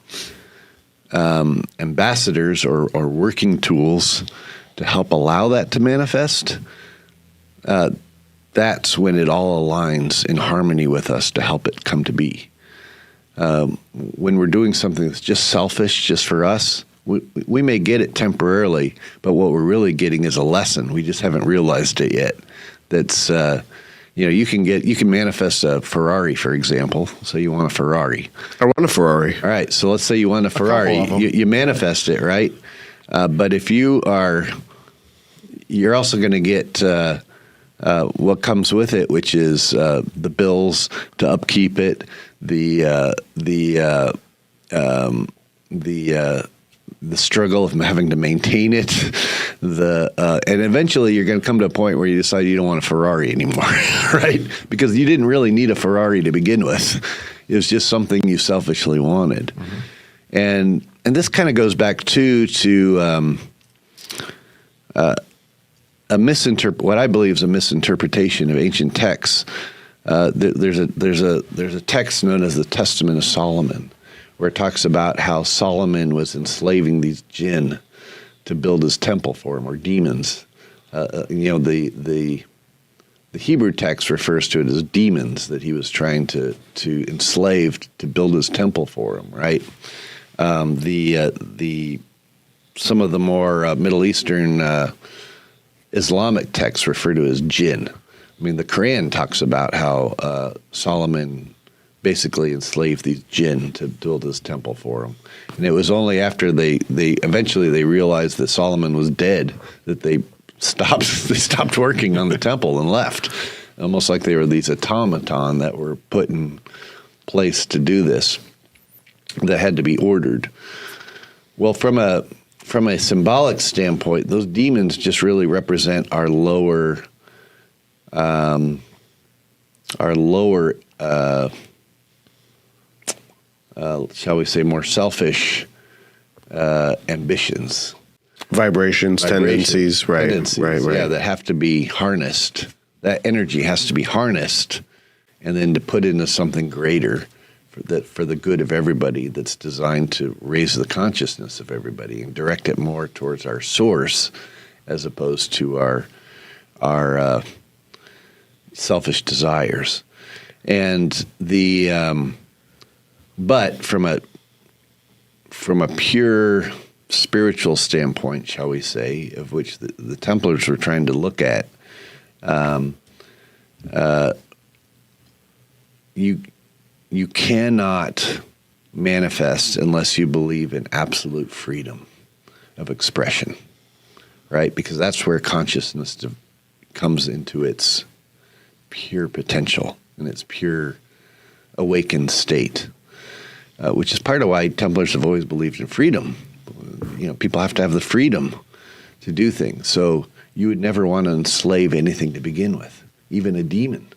ambassadors or working tools to help allow that to manifest, that's when it all aligns in harmony with us to help it come to be. When we're doing something that's just selfish, just for us, we may get it temporarily, but what we're really getting is a lesson. We just haven't realized it yet. That's you can manifest a Ferrari, for example. So you want a Ferrari. I want a Ferrari. All right. So let's say you want a Ferrari. You manifest it, right? But if you're also going to get what comes with it, which is the bills to upkeep it, the struggle of having to maintain it, and eventually you're going to come to a point where you decide you don't want a Ferrari anymore, right? Because you didn't really need a Ferrari to begin with. It was just something you selfishly wanted. Mm-hmm. And this kind of goes back to what I believe is a misinterpretation of ancient texts. There's a text known as the Testament of Solomon, where it talks about how Solomon was enslaving these jinn to build his temple for him, or demons. The Hebrew text refers to it as demons that he was trying to enslave to build his temple for him, right? Some of the more Middle Eastern Islamic texts refer to it as jinn. I mean, the Quran talks about how Solomon basically enslaved these jinn to build his temple for him. And it was only after they eventually realized that Solomon was dead that they stopped working on the temple and left. Almost like they were these automaton that were put in place to do this, that had to be ordered. Well, from a symbolic standpoint, those demons just really represent our lower shall we say, more selfish ambitions. Vibrations, tendencies, right. Right. Yeah, that have to be harnessed. That energy has to be harnessed and then to put into something greater for the good of everybody, that's designed to raise the consciousness of everybody and direct it more towards our source as opposed to our selfish desires. And but from a pure spiritual standpoint, shall we say, of which the Templars were trying to look at, you cannot manifest unless you believe in absolute freedom of expression, right? Because that's where consciousness comes into its pure potential, in its pure awakened state, which is part of why Templars have always believed in freedom. People have to have the freedom to do things. So you would never want to enslave anything to begin with, even a demon,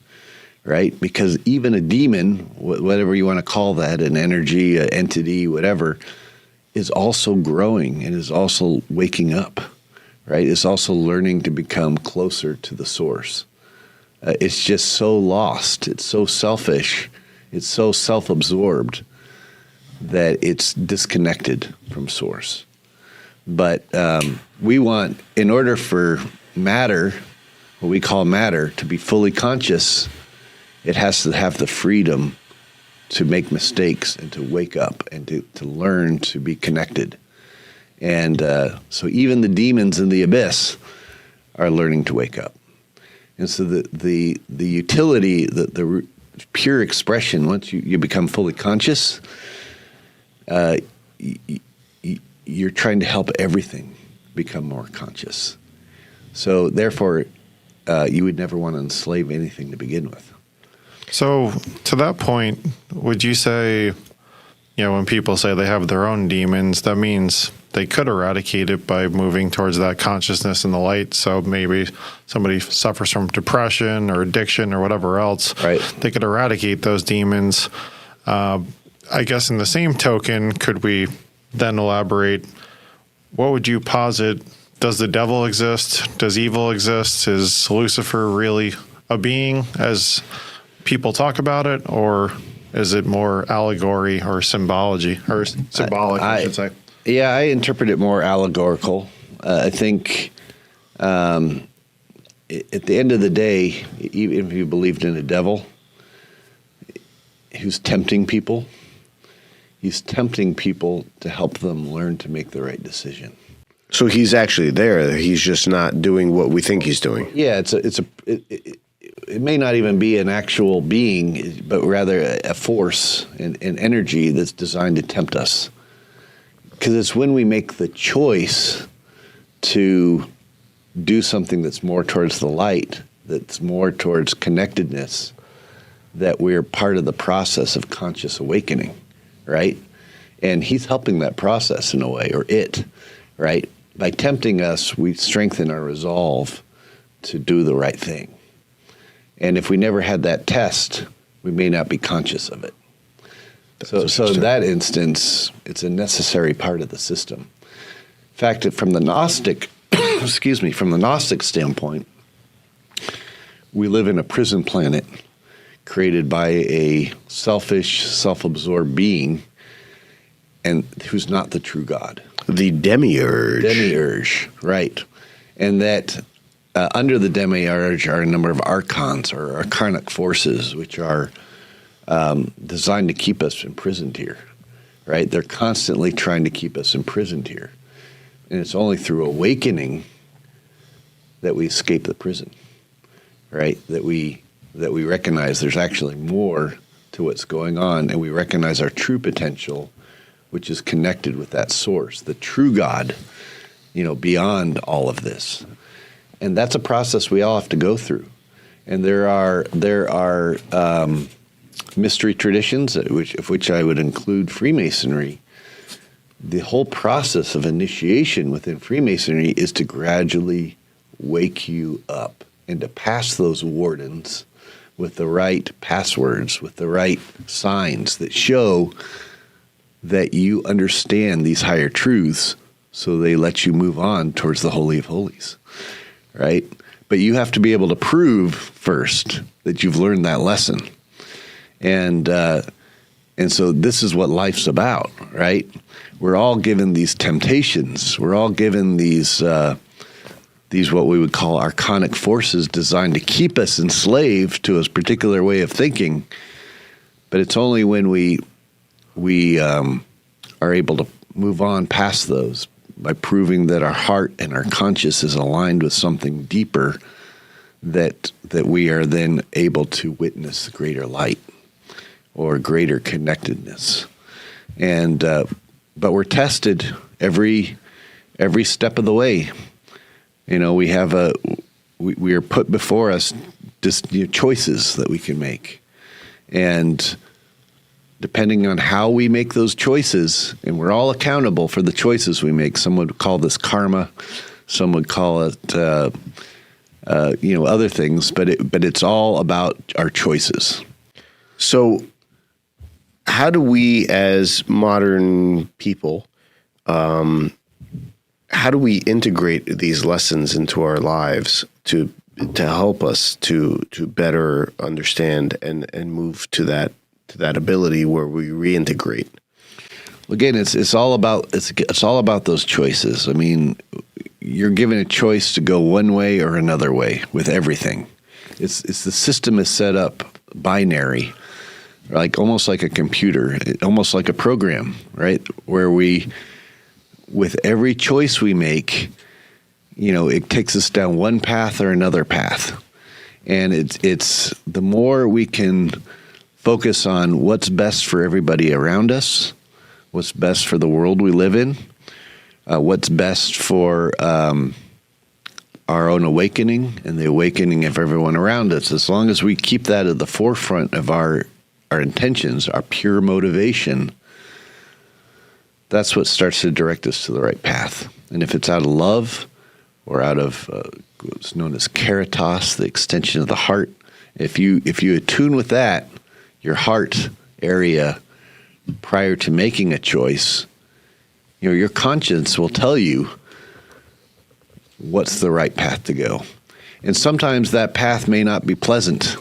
right? Because even a demon, whatever you want to call that, an energy, an entity, whatever, is also growing and is also waking up, right? It's also learning to become closer to the source. It's just so lost. It's so selfish. It's so self-absorbed that it's disconnected from source. But we want, in order for matter, what we call matter, to be fully conscious, it has to have the freedom to make mistakes and to wake up and to learn to be connected. And so even the demons in the abyss are learning to wake up. And so the utility, the pure expression, once you become fully conscious, you're trying to help everything become more conscious. So therefore, you would never want to enslave anything to begin with. So to that point, would you say, when people say they have their own demons, that means they could eradicate it by moving towards that consciousness and the light? So maybe somebody suffers from depression or addiction or whatever else. Right. They could eradicate those demons. I guess in the same token, could we then elaborate, what would you posit? Does the devil exist? Does evil exist? Is Lucifer really a being as people talk about it, or is it more allegory or symbology, or symbolic, I should say? Yeah, I interpret it more allegorical. I think at the end of the day, even if you believed in a devil who's tempting people, he's tempting people to help them learn to make the right decision. So he's actually there. He's just not doing what we think he's doing. Yeah, it may not even be an actual being, but rather a force, an energy that's designed to tempt us. Because it's when we make the choice to do something that's more towards the light, that's more towards connectedness, that we're part of the process of conscious awakening, right? And he's helping that process in a way, or it, right? By tempting us, we strengthen our resolve to do the right thing. And if we never had that test, we may not be conscious of it. So in that instance, it's a necessary part of the system. In fact, from the Gnostic, from the Gnostic standpoint, we live in a prison planet created by a selfish, self-absorbed being, and who's not the true God. The demiurge. Demiurge, right. And that under the demiurge are a number of archons or arcanic forces, which are designed to keep us imprisoned here, right? They're constantly trying to keep us imprisoned here. And it's only through awakening that we escape the prison, right? That we recognize there's actually more to what's going on, and we recognize our true potential, which is connected with that source, the true God, beyond all of this. And that's a process we all have to go through. And there are mystery traditions, of which I would include Freemasonry. The whole process of initiation within Freemasonry is to gradually wake you up and to pass those wardens with the right passwords, with the right signs that show that you understand these higher truths, so they let you move on towards the Holy of Holies, right? But you have to be able to prove first that you've learned that lesson. And so this is what life's about, right? We're all given these temptations. We're all given these what we would call arcanic forces designed to keep us enslaved to a particular way of thinking. But it's only when we are able to move on past those by proving that our heart and our conscience is aligned with something deeper, that we are then able to witness greater light or greater connectedness. And but we're tested every step of the way. We are put before us just choices that we can make. And depending on how we make those choices, and we're all accountable for the choices we make. Some would call this karma. Some would call it, other things. But it's all about our choices. So how do we, as modern people, how do we integrate these lessons into our lives to help us to better understand and move to that ability where we reintegrate? Again, it's all about those choices. I mean, you're given a choice to go one way or another way with everything. It's the system is set up binary, almost like a computer, almost like a program, right? Where with every choice we make, it takes us down one path or another path. And it's the more we can focus on what's best for everybody around us, what's best for the world we live in, what's best for our own awakening and the awakening of everyone around us. As long as we keep that at the forefront of our intentions, our pure motivation, that's what starts to direct us to the right path. And if it's out of love or out of what's known as caritas, the extension of the heart, if you attune with that, your heart area prior to making a choice, your conscience will tell you what's the right path to go. And sometimes that path may not be pleasant.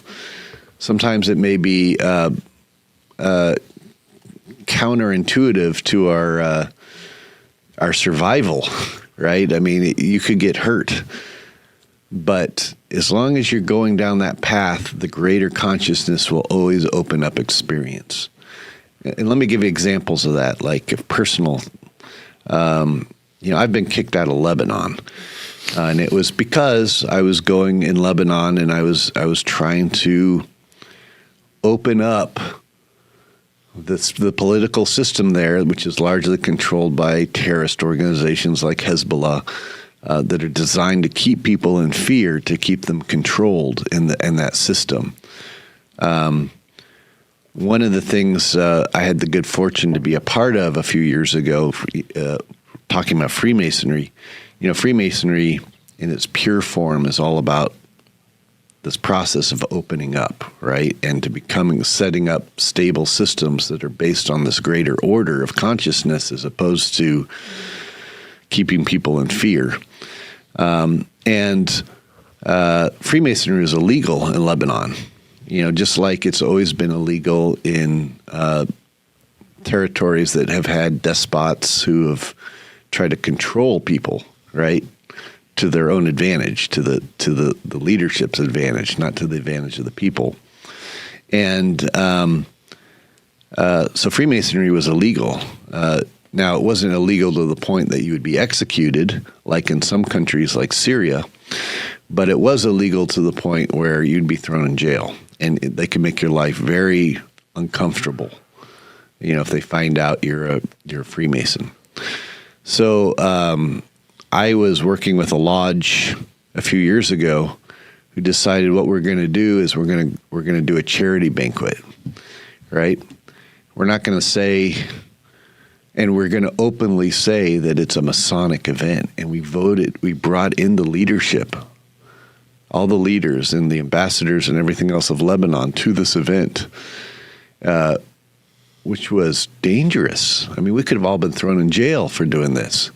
Sometimes it may be counterintuitive to our survival, right? I mean, you could get hurt. But as long as you're going down that path, the greater consciousness will always open up experience. And let me give you examples of that, like personal. I've been kicked out of Lebanon, and it was because I was going in Lebanon and I was trying to open up the political system there, which is largely controlled by terrorist organizations like Hezbollah, that are designed to keep people in fear, to keep them controlled in that system. One of the things I had the good fortune to be a part of a few years ago, talking about Freemasonry. Freemasonry in its pure form is all about this process of opening up, right? And to setting up stable systems that are based on this greater order of consciousness as opposed to keeping people in fear. And Freemasonry is illegal in Lebanon, just like it's always been illegal in territories that have had despots who have tried to control people, right, to their own advantage, to the leadership's advantage, not to the advantage of the people. And so Freemasonry was illegal. Now, it wasn't illegal to the point that you would be executed, like in some countries like Syria, but it was illegal to the point where you'd be thrown in jail, and they can make your life very uncomfortable, if they find out you're a Freemason. So I was working with a lodge a few years ago who decided what we're going to do is we're going to do a charity banquet, right? We're not going to say. And we're going to openly say that it's a Masonic event. And we brought in the leadership, all the leaders and the ambassadors and everything else of Lebanon to this event, which was dangerous. I mean, we could have all been thrown in jail for doing this.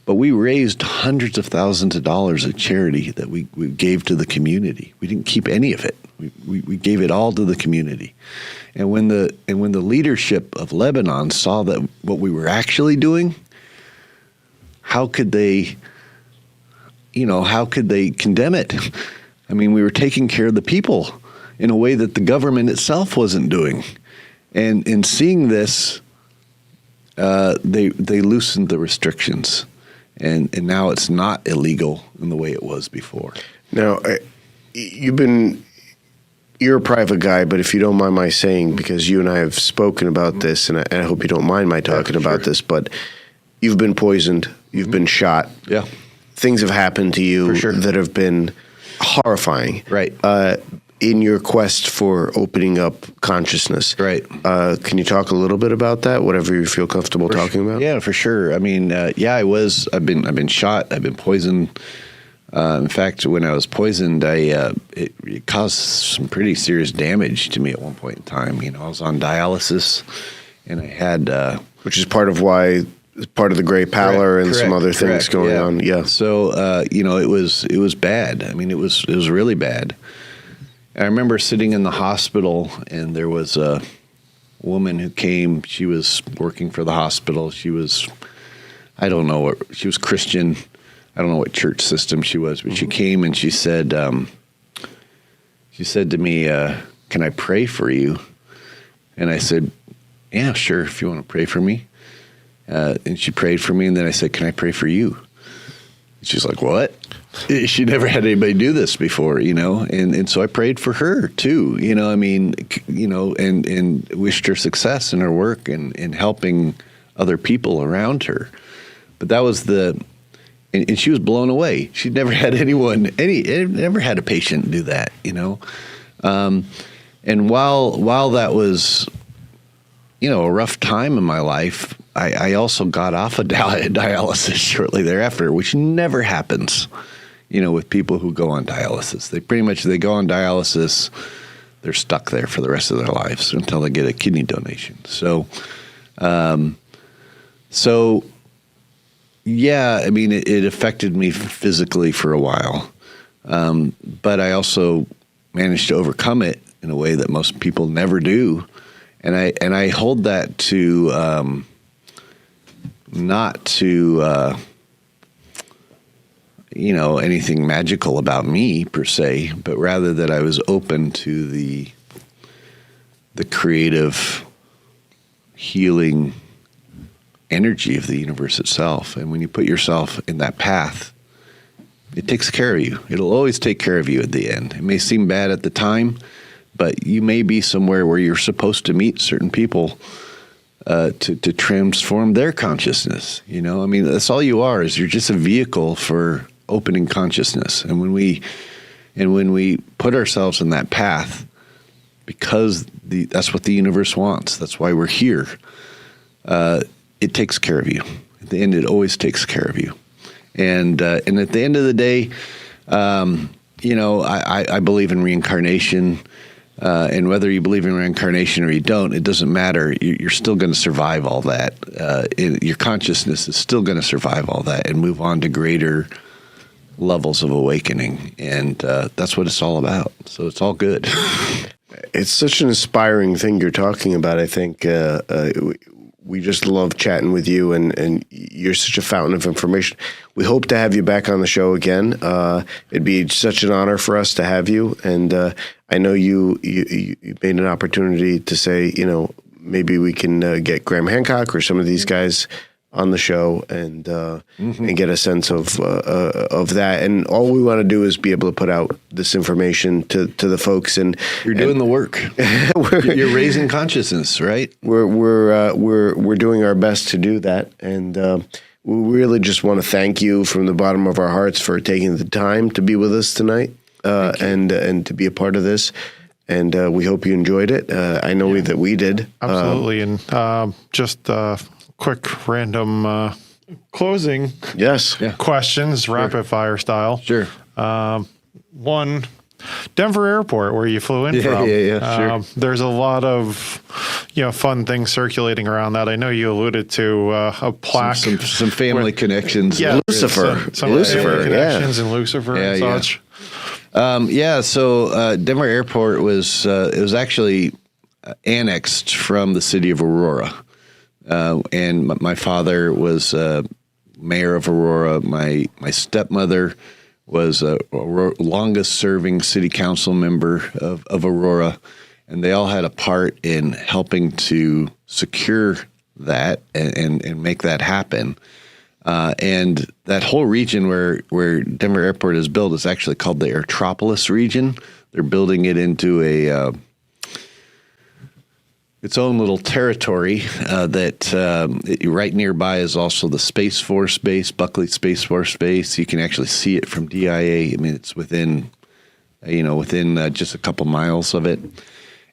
But we raised hundreds of thousands of dollars of charity that we gave to the community. We didn't keep any of it. We gave it all to the community. And when the leadership of Lebanon saw that what we were actually doing, how could they condemn it? I mean, we were taking care of the people in a way that the government itself wasn't doing. And in seeing this, they loosened the restrictions. And now it's not illegal in the way it was before. Now, you're a private guy, but if you don't mind my saying, because you and I have spoken about this, and I hope you don't mind my talking about this, but you've been poisoned, you've been shot. Yeah. Things have happened to you For sure. that have been horrifying. Right. in your quest for opening up consciousness. Right. Can you talk a little bit about that? Whatever you feel comfortable talking about. Yeah, for sure. I mean, I've been shot. I've been poisoned. In fact, when I was poisoned, it caused some pretty serious damage to me at one point in time. You know, I was on dialysis, and I had, which is part of the gray pallor and some other things going on. Yeah. So it was bad. I mean, it was really bad. I remember sitting in the hospital, and there was a woman who came. She was working for the hospital. She was, she was Christian. I don't know what church system she was, but she came and she said to me, "Can I pray for you?" And I said, "Yeah, sure, if you want to pray for me." And she prayed for me, and then I said, "Can I pray for you?" And she's like, "What?" She never had anybody do this before, and so I prayed for her too, and wished her success in her work and helping other people around her. But that was and she was blown away. She'd never had never had a patient do that, and while that was, a rough time in my life, I also got off of dialysis shortly thereafter, which never happens, with people who go on dialysis. They go on dialysis, they're stuck there for the rest of their lives until they get a kidney donation. So yeah, I mean, it affected me physically for a while, but I also managed to overcome it in a way that most people never do, and I hold that to not to anything magical about me per se, but rather that I was open to the creative healing energy of the universe itself. And when you put yourself in that path, it takes care of you. It'll always take care of you at the end. It may seem bad at the time, but you may be somewhere where you're supposed to meet certain people to transform their consciousness. I mean, that's all you are, is you're just a vehicle for opening consciousness. And when we put ourselves in that path, because that's what the universe wants, that's why we're here, it takes care of you. At the end, it always takes care of you. And at the end of the day, I believe in reincarnation. And whether you believe in reincarnation or you don't, it doesn't matter. You're still going to survive all that. Your consciousness is still going to survive all that and move on to greater levels of awakening. And that's what it's all about. So it's all good. It's such an inspiring thing you're talking about. I think we just love chatting with you, and you're such a fountain of information. We hope to have you back on the show again. It'd be such an honor for us to have you. And I know you made an opportunity to say, maybe we can get Graham Hancock or some of these guys on the show and get a sense of that. And all we want to do is be able to put out this information to the folks. And you're doing the work. You're raising consciousness, right? We're doing our best to do that. And we really just want to thank you from the bottom of our hearts for taking the time to be with us tonight and to be a part of this. And we hope you enjoyed it. I know that we did. Absolutely. And just quick random closing questions, rapid fire style. Sure. One, Denver Airport, where you flew in from. Sure. There's a lot of fun things circulating around that. I know you alluded to a plaque. Some family connections. Yeah, Lucifer. Some family connections and Lucifer and such. So Denver Airport was it was actually annexed from the city of Aurora. And my father was mayor of Aurora. My stepmother was a longest-serving city council member of Aurora, and they all had a part in helping to secure that and make that happen. And that whole region where Denver Airport is built is actually called the Airtropolis region. They're building it into its own little territory that right nearby is also the Space Force Base, Buckley Space Force Base. You can actually see it from DIA. I mean, it's within within just a couple miles of it.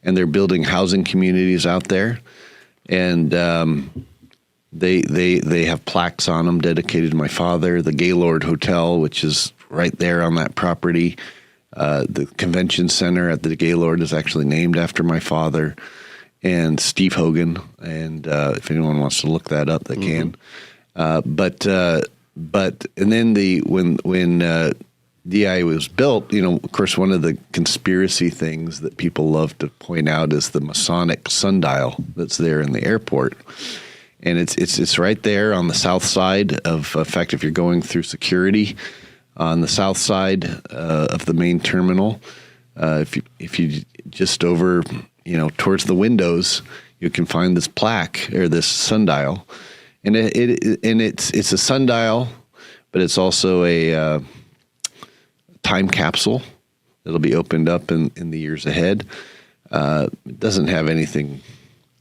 And they're building housing communities out there. And they have plaques on them dedicated to my father. The Gaylord Hotel, which is right there on that property. The convention center at the Gaylord is actually named after my father and Steve Hogan. And if anyone wants to look that up, they can. But and then when DI was built, of course, one of the conspiracy things that people love to point out is the Masonic sundial that's there in the airport. And it's right there on the south side of, in fact, if you're going through security on the south side of the main terminal, if you just over, towards the windows, you can find this plaque or this sundial. And it's a sundial, but it's also a time capsule that'll be opened up in the years ahead. It doesn't have anything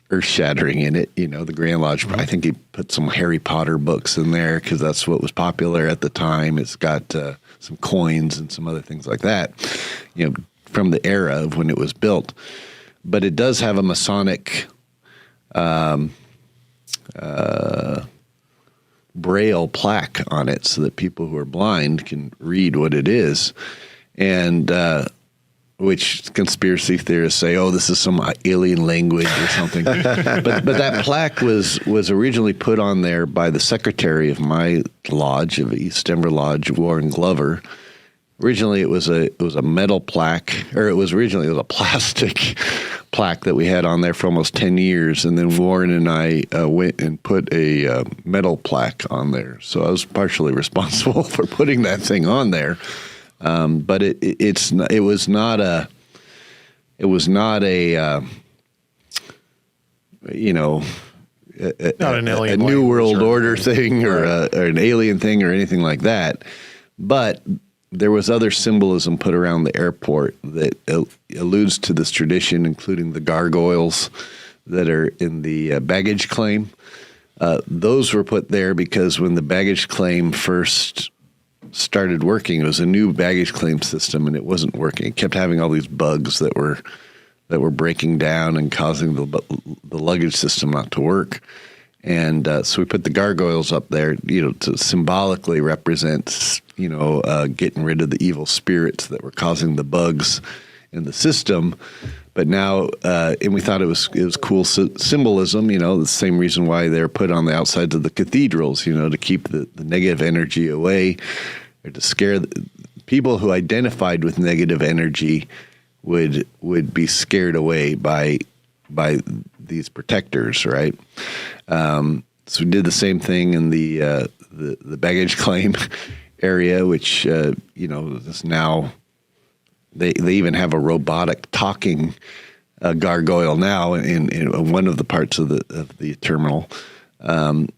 earth-shattering in it. The Grand Lodge, I think he put some Harry Potter books in there because that's what was popular at the time. It's got some coins and some other things like that, from the era of when it was built. But it does have a Masonic Braille plaque on it so that people who are blind can read what it is. And which conspiracy theorists say, oh, this is some alien language or something. but that plaque was originally put on there by the secretary of my lodge, of East Denver Lodge, Warren Glover. Originally, it was a metal plaque, or it was a plastic plaque that we had on there for almost 10 years. And then Warren and I went and put a metal plaque on there. So I was partially responsible for putting that thing on there. But it was not a not an alien New World Order thing or an alien thing or anything like that. But there was other symbolism put around the airport that alludes to this tradition, including the gargoyles that are in the baggage claim. Those were put there because when the baggage claim first started working, it was a new baggage claim system, and it wasn't working. It kept having all these bugs that were breaking down and causing the luggage system not to work. And so we put the gargoyles up there, to symbolically represent, getting rid of the evil spirits that were causing the bugs in the system. But now, and we thought it was cool symbolism, the same reason why they're put on the outsides of the cathedrals, to keep the negative energy away, or to scare people who identified with negative energy would be scared away by these protectors, right? So we did the same thing in the baggage claim area, which is now. They even have a robotic talking gargoyle now in one of the parts of the terminal. And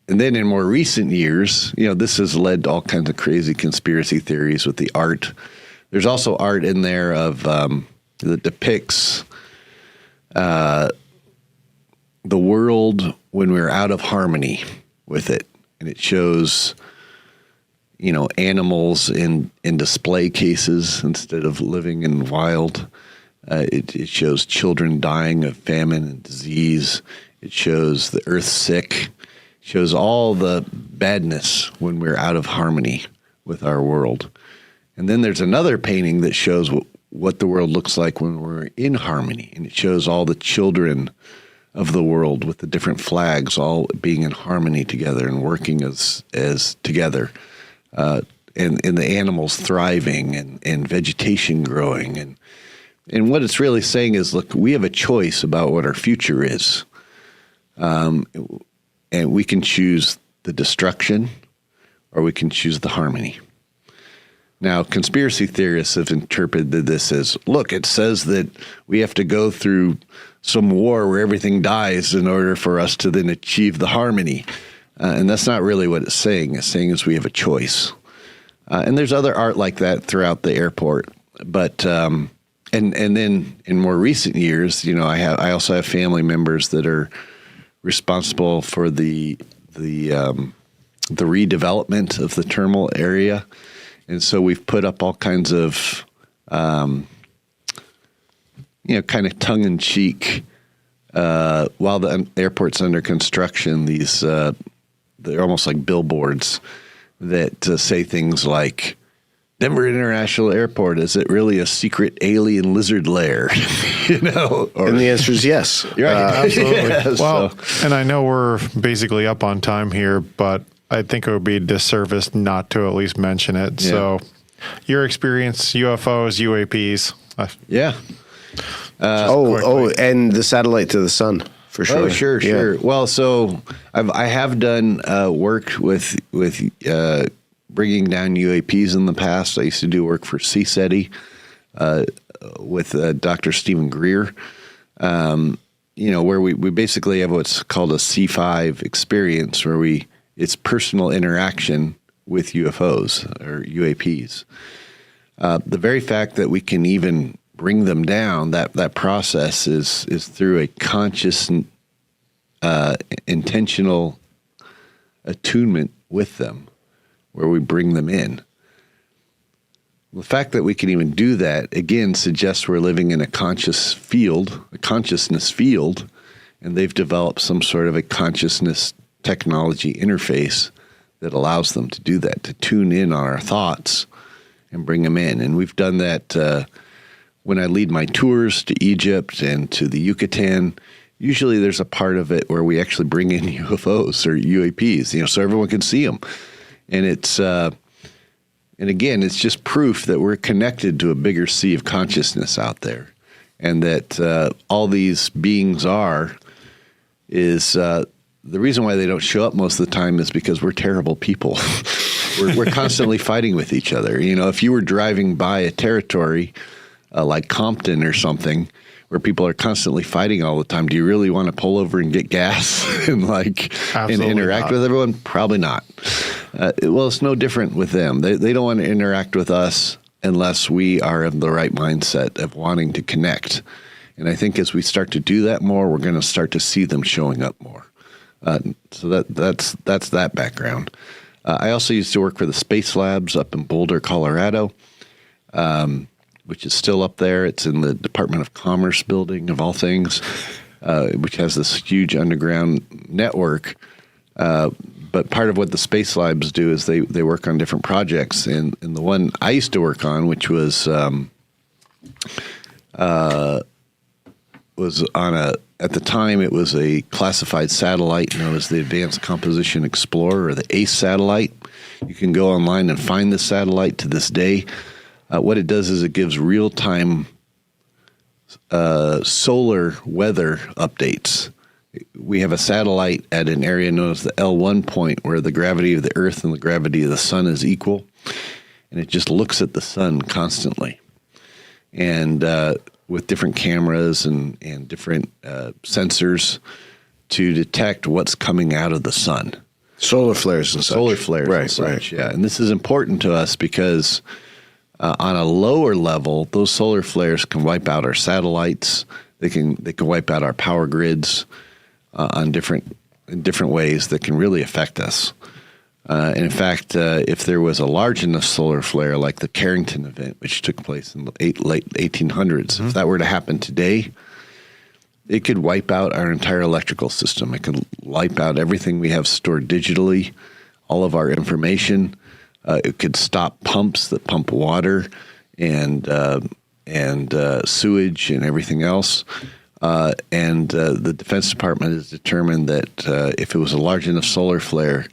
then in more recent years, this has led to all kinds of crazy conspiracy theories with the art. There's also art in there of that depicts the world when we're out of harmony with it, and it shows animals in display cases instead of living in wild. It shows children dying of famine and disease. It shows the earth sick. It shows all the badness when we're out of harmony with our world. And then there's another painting that shows what the world looks like when we're in harmony. And it shows all the children of the world with the different flags all being in harmony together and working as together. And the animals thriving and vegetation growing. And what it's really saying is, look, we have a choice about what our future is. And we can choose the destruction or we can choose the harmony. Now, conspiracy theorists have interpreted this as, look, it says that we have to go through some war where everything dies in order for us to then achieve the harmony. And that's not really what it's saying. It's saying is we have a choice. And there's other art like that throughout the airport. But and then in more recent years, I also have family members that are responsible for the redevelopment of the terminal area. And so we've put up all kinds of, kind of tongue-in-cheek, while the airport's under construction, these, they're almost like billboards that say things like, Denver International Airport, is it really a secret alien lizard lair? And the answer is yes. Right. Absolutely. Yeah, Well, and I know we're basically up on time here, but I think it would be a disservice not to at least mention it. Yeah. So, your experience, UFOs, UAPs. Yeah. And the satellite to the sun, for sure. Oh, sure. Well, so I have done work with bringing down UAPs in the past. I used to do work for CSETI with Dr. Stephen Greer, where we basically have what's called a C5 experience, where it's personal interaction with UFOs or UAPs. The very fact that we can even bring them down, that process is through a conscious, intentional attunement with them, where we bring them in. The fact that we can even do that, again, suggests we're living in a consciousness field, and they've developed some sort of a consciousness technology interface that allows them to do that, to tune in on our thoughts and bring them in. And we've done that when I lead my tours to Egypt and to the Yucatan. Usually there's a part of it where we actually bring in UFOs or UAPs, so everyone can see them. And it's, and again, it's just proof that we're connected to a bigger sea of consciousness out there, and that all these beings is the reason why they don't show up most of the time is because we're terrible people. we're constantly fighting with each other. If you were driving by a territory like Compton or something, where people are constantly fighting all the time, do you really want to pull over and get gas and interact with everyone? Probably not. Well, it's no different with them. They don't want to interact with us unless we are in the right mindset of wanting to connect. And I think as we start to do that more, we're going to start to see them showing up more. So that's that background. I also used to work for the Space Labs up in Boulder, Colorado, which is still up there. It's in the Department of Commerce building, of all things, which has this huge underground network. But part of what the Space Labs do is they work on different projects. And the one I used to work on, which was on at the time, it was a classified satellite known as the Advanced Composition Explorer, or the ACE satellite. You can go online and find this satellite to this day. What it does is it gives real-time solar weather updates. We have a satellite at an area known as the L1 point, where the gravity of the Earth and the gravity of the sun is equal, and it just looks at the sun constantly. And with different cameras and different sensors to detect what's coming out of the sun. Solar flares and such. Right. Yeah, and this is important to us because on a lower level, those solar flares can wipe out our satellites. They can wipe out our power grids in different ways that can really affect us. And in fact, if there was a large enough solar flare like the Carrington event, which took place in the late 1800s, if that were to happen today, it could wipe out our entire electrical system. It could wipe out everything we have stored digitally, all of our information. It could stop pumps that pump water and sewage and everything else. And the Defense Department has determined that if it was a large enough solar flare,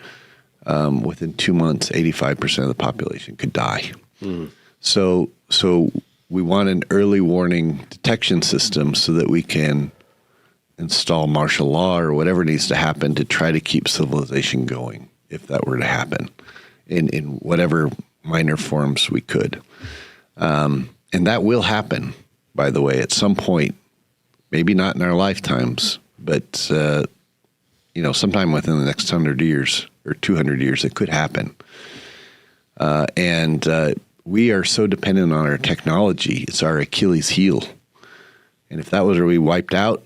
within 2 months, 85% of the population could die. So we want an early warning detection system so that we can install martial law or whatever needs to happen to try to keep civilization going, if that were to happen, in whatever minor forms we could. And that will happen, by the way, at some point, maybe not in our lifetimes, but sometime within the next 100 years or 200 years, it could happen. And we are so dependent on our technology. It's our Achilles heel. And if that was really wiped out,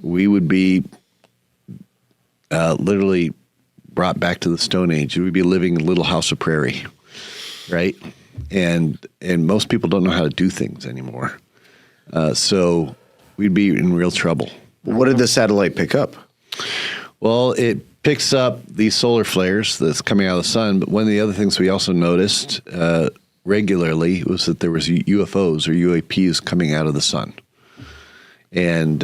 we would be literally brought back to the Stone Age. We'd be living in Little House of Prairie. right? And most people don't know how to do things anymore. So we'd be in real trouble. What did the satellite pick up? Well, it picks up these solar flares that's coming out of the sun. But one of the other things we also noticed regularly was that there was UFOs or UAPs coming out of the sun. And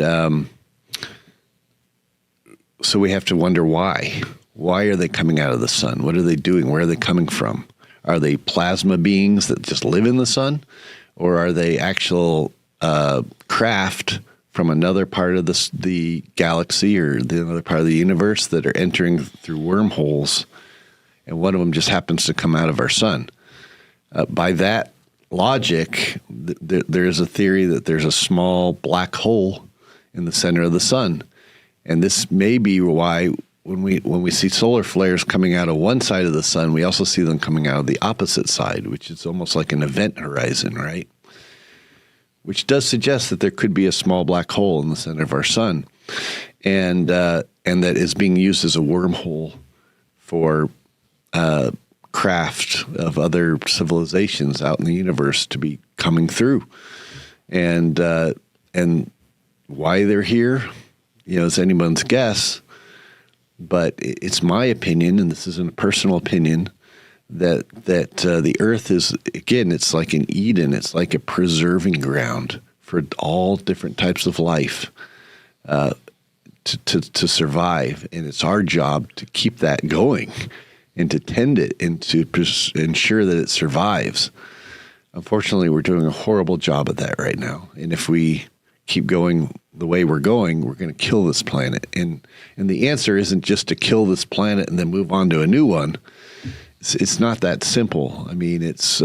so we have to wonder why. Why are they coming out of the sun? What are they doing? Where are they coming from? Are they plasma beings that just live in the sun? Or are they actual craft from another part of the galaxy or another part of the universe that are entering through wormholes? And one of them just happens to come out of our sun. By that logic, there is a theory that there's a small black hole in the center of the sun. And this may be why when we see solar flares coming out of one side of the sun, we also see them coming out of the opposite side, which is almost like an event horizon, right? Which does suggest that there could be a small black hole in the center of our sun, and that is being used as a wormhole for craft of other civilizations out in the universe to be coming through, and why they're here, is anyone's guess. But it's my opinion, and this isn't a personal opinion, that the earth is, again, it's like an Eden. It's like a preserving ground for all different types of life to survive. And it's our job to keep that going and to tend it and to ensure that it survives. Unfortunately, we're doing a horrible job of that right now. And if we keep going the way we're going to kill this planet. And the answer isn't just to kill this planet and then move on to a new one. It's not that simple. I mean, it's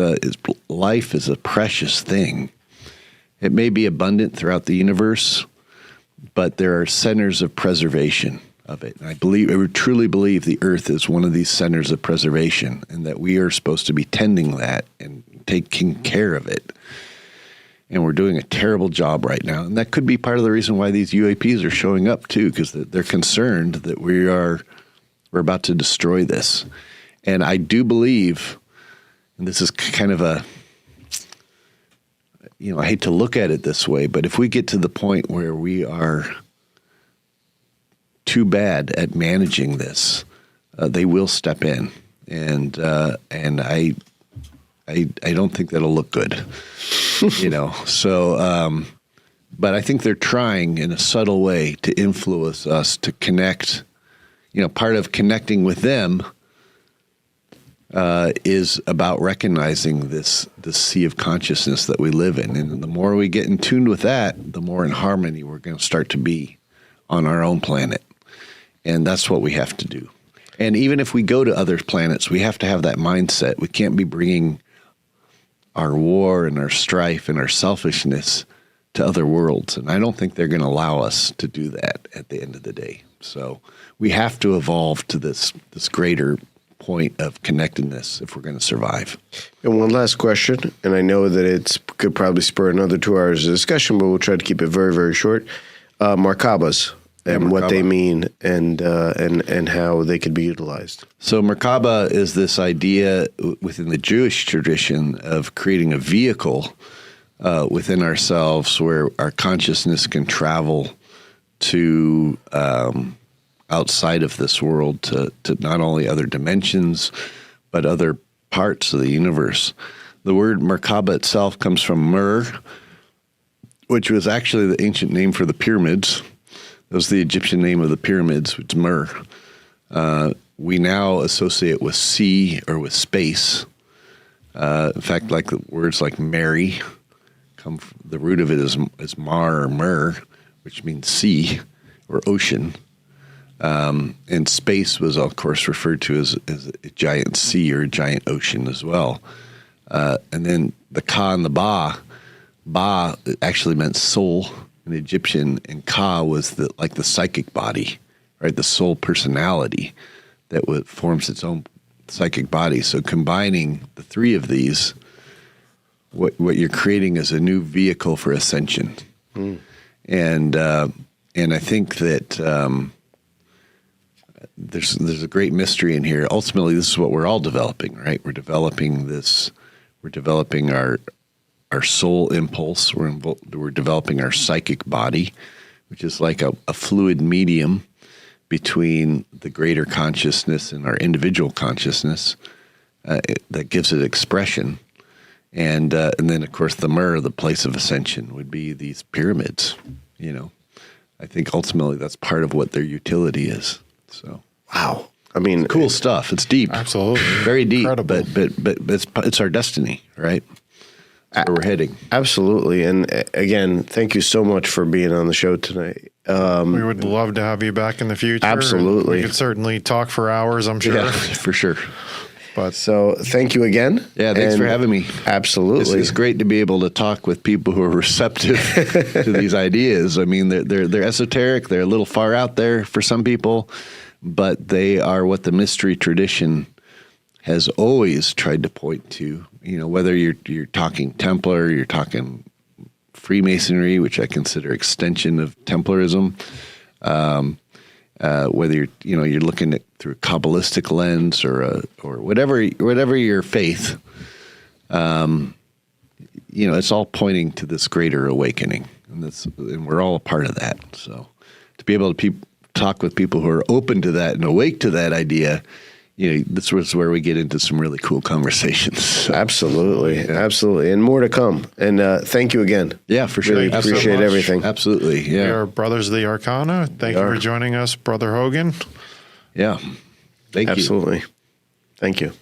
life is a precious thing. It may be abundant throughout the universe, but there are centers of preservation of it. And I truly believe the Earth is one of these centers of preservation, and that we are supposed to be tending that and taking care of it. And we're doing a terrible job right now. And that could be part of the reason why these UAPs are showing up too, because they're concerned that we're about to destroy this. And I do believe, and this is kind of I hate to look at it this way, but if we get to the point where we are too bad at managing this, they will step in. And I don't think that'll look good. So, but I think they're trying in a subtle way to influence us to connect. Part of connecting with them is about recognizing this sea of consciousness that we live in. And the more we get in tune with that, the more in harmony we're going to start to be on our own planet. And that's what we have to do. And even if we go to other planets, we have to have that mindset. We can't be bringing our war and our strife and our selfishness to other worlds. And I don't think they're going to allow us to do that at the end of the day. So we have to evolve to this greater point of connectedness if we're going to survive. And one last question, and I know that it could probably spur another 2 hours of discussion, but we'll try to keep it very, very short. Merkabas and what they mean and how they could be utilized. So Merkaba is this idea within the Jewish tradition of creating a vehicle within ourselves where our consciousness can travel to outside of this world to not only other dimensions, but other parts of the universe. The word Merkaba itself comes from Mer, which was actually the ancient name for the pyramids. That was the Egyptian name of the pyramids, which is Mer. We now associate with sea or with space. In fact, like the words like Mary, the root of it is Mar or Mer, which means sea or ocean. And space was, of course, referred to as a giant sea or a giant ocean as well. And then the Ka and the Ba actually meant soul in Egyptian, and Ka was like the psychic body, right? The soul personality that forms its own psychic body. So combining the three of these, what you're creating is a new vehicle for ascension. And I think that there's a great mystery in here. Ultimately, this is what we're all developing, right? We're developing this. We're developing our soul impulse. We're developing our psychic body, which is like a fluid medium between the greater consciousness and our individual consciousness that gives it expression. And then, of course, the myrrh, the place of ascension, would be these pyramids. I think ultimately that's part of what their utility is. So, wow. I mean, cool stuff. It's deep, Absolutely. very deep. Incredible. But it's our destiny, right? That's where we're heading. Absolutely. And again, thank you so much for being on the show tonight. We would love to have you back in the future. Absolutely. We could certainly talk for hours, I'm sure. Yeah, for sure. But So thank you again. Yeah, thanks for having me. Absolutely. It's great to be able to talk with people who are receptive to these ideas. I mean, they're esoteric. They're a little far out there for some people, but they are what the mystery tradition has always tried to point to. Whether you're talking Templar, you're talking Freemasonry, which I consider extension of Templarism. Whether you're looking at through a Kabbalistic lens or whatever your faith, it's all pointing to this greater awakening, and we're all a part of that. So to be able to talk with people who are open to that and awake to that idea, this was where we get into some really cool conversations. So, Absolutely. Absolutely. And more to come. And thank you again. yeah, for sure. Really appreciate everything. Absolutely. we Yeah. are Brothers of the Arcana. Thank you for joining us, Brother Hogan. Yeah. Thank you. Absolutely. Thank you.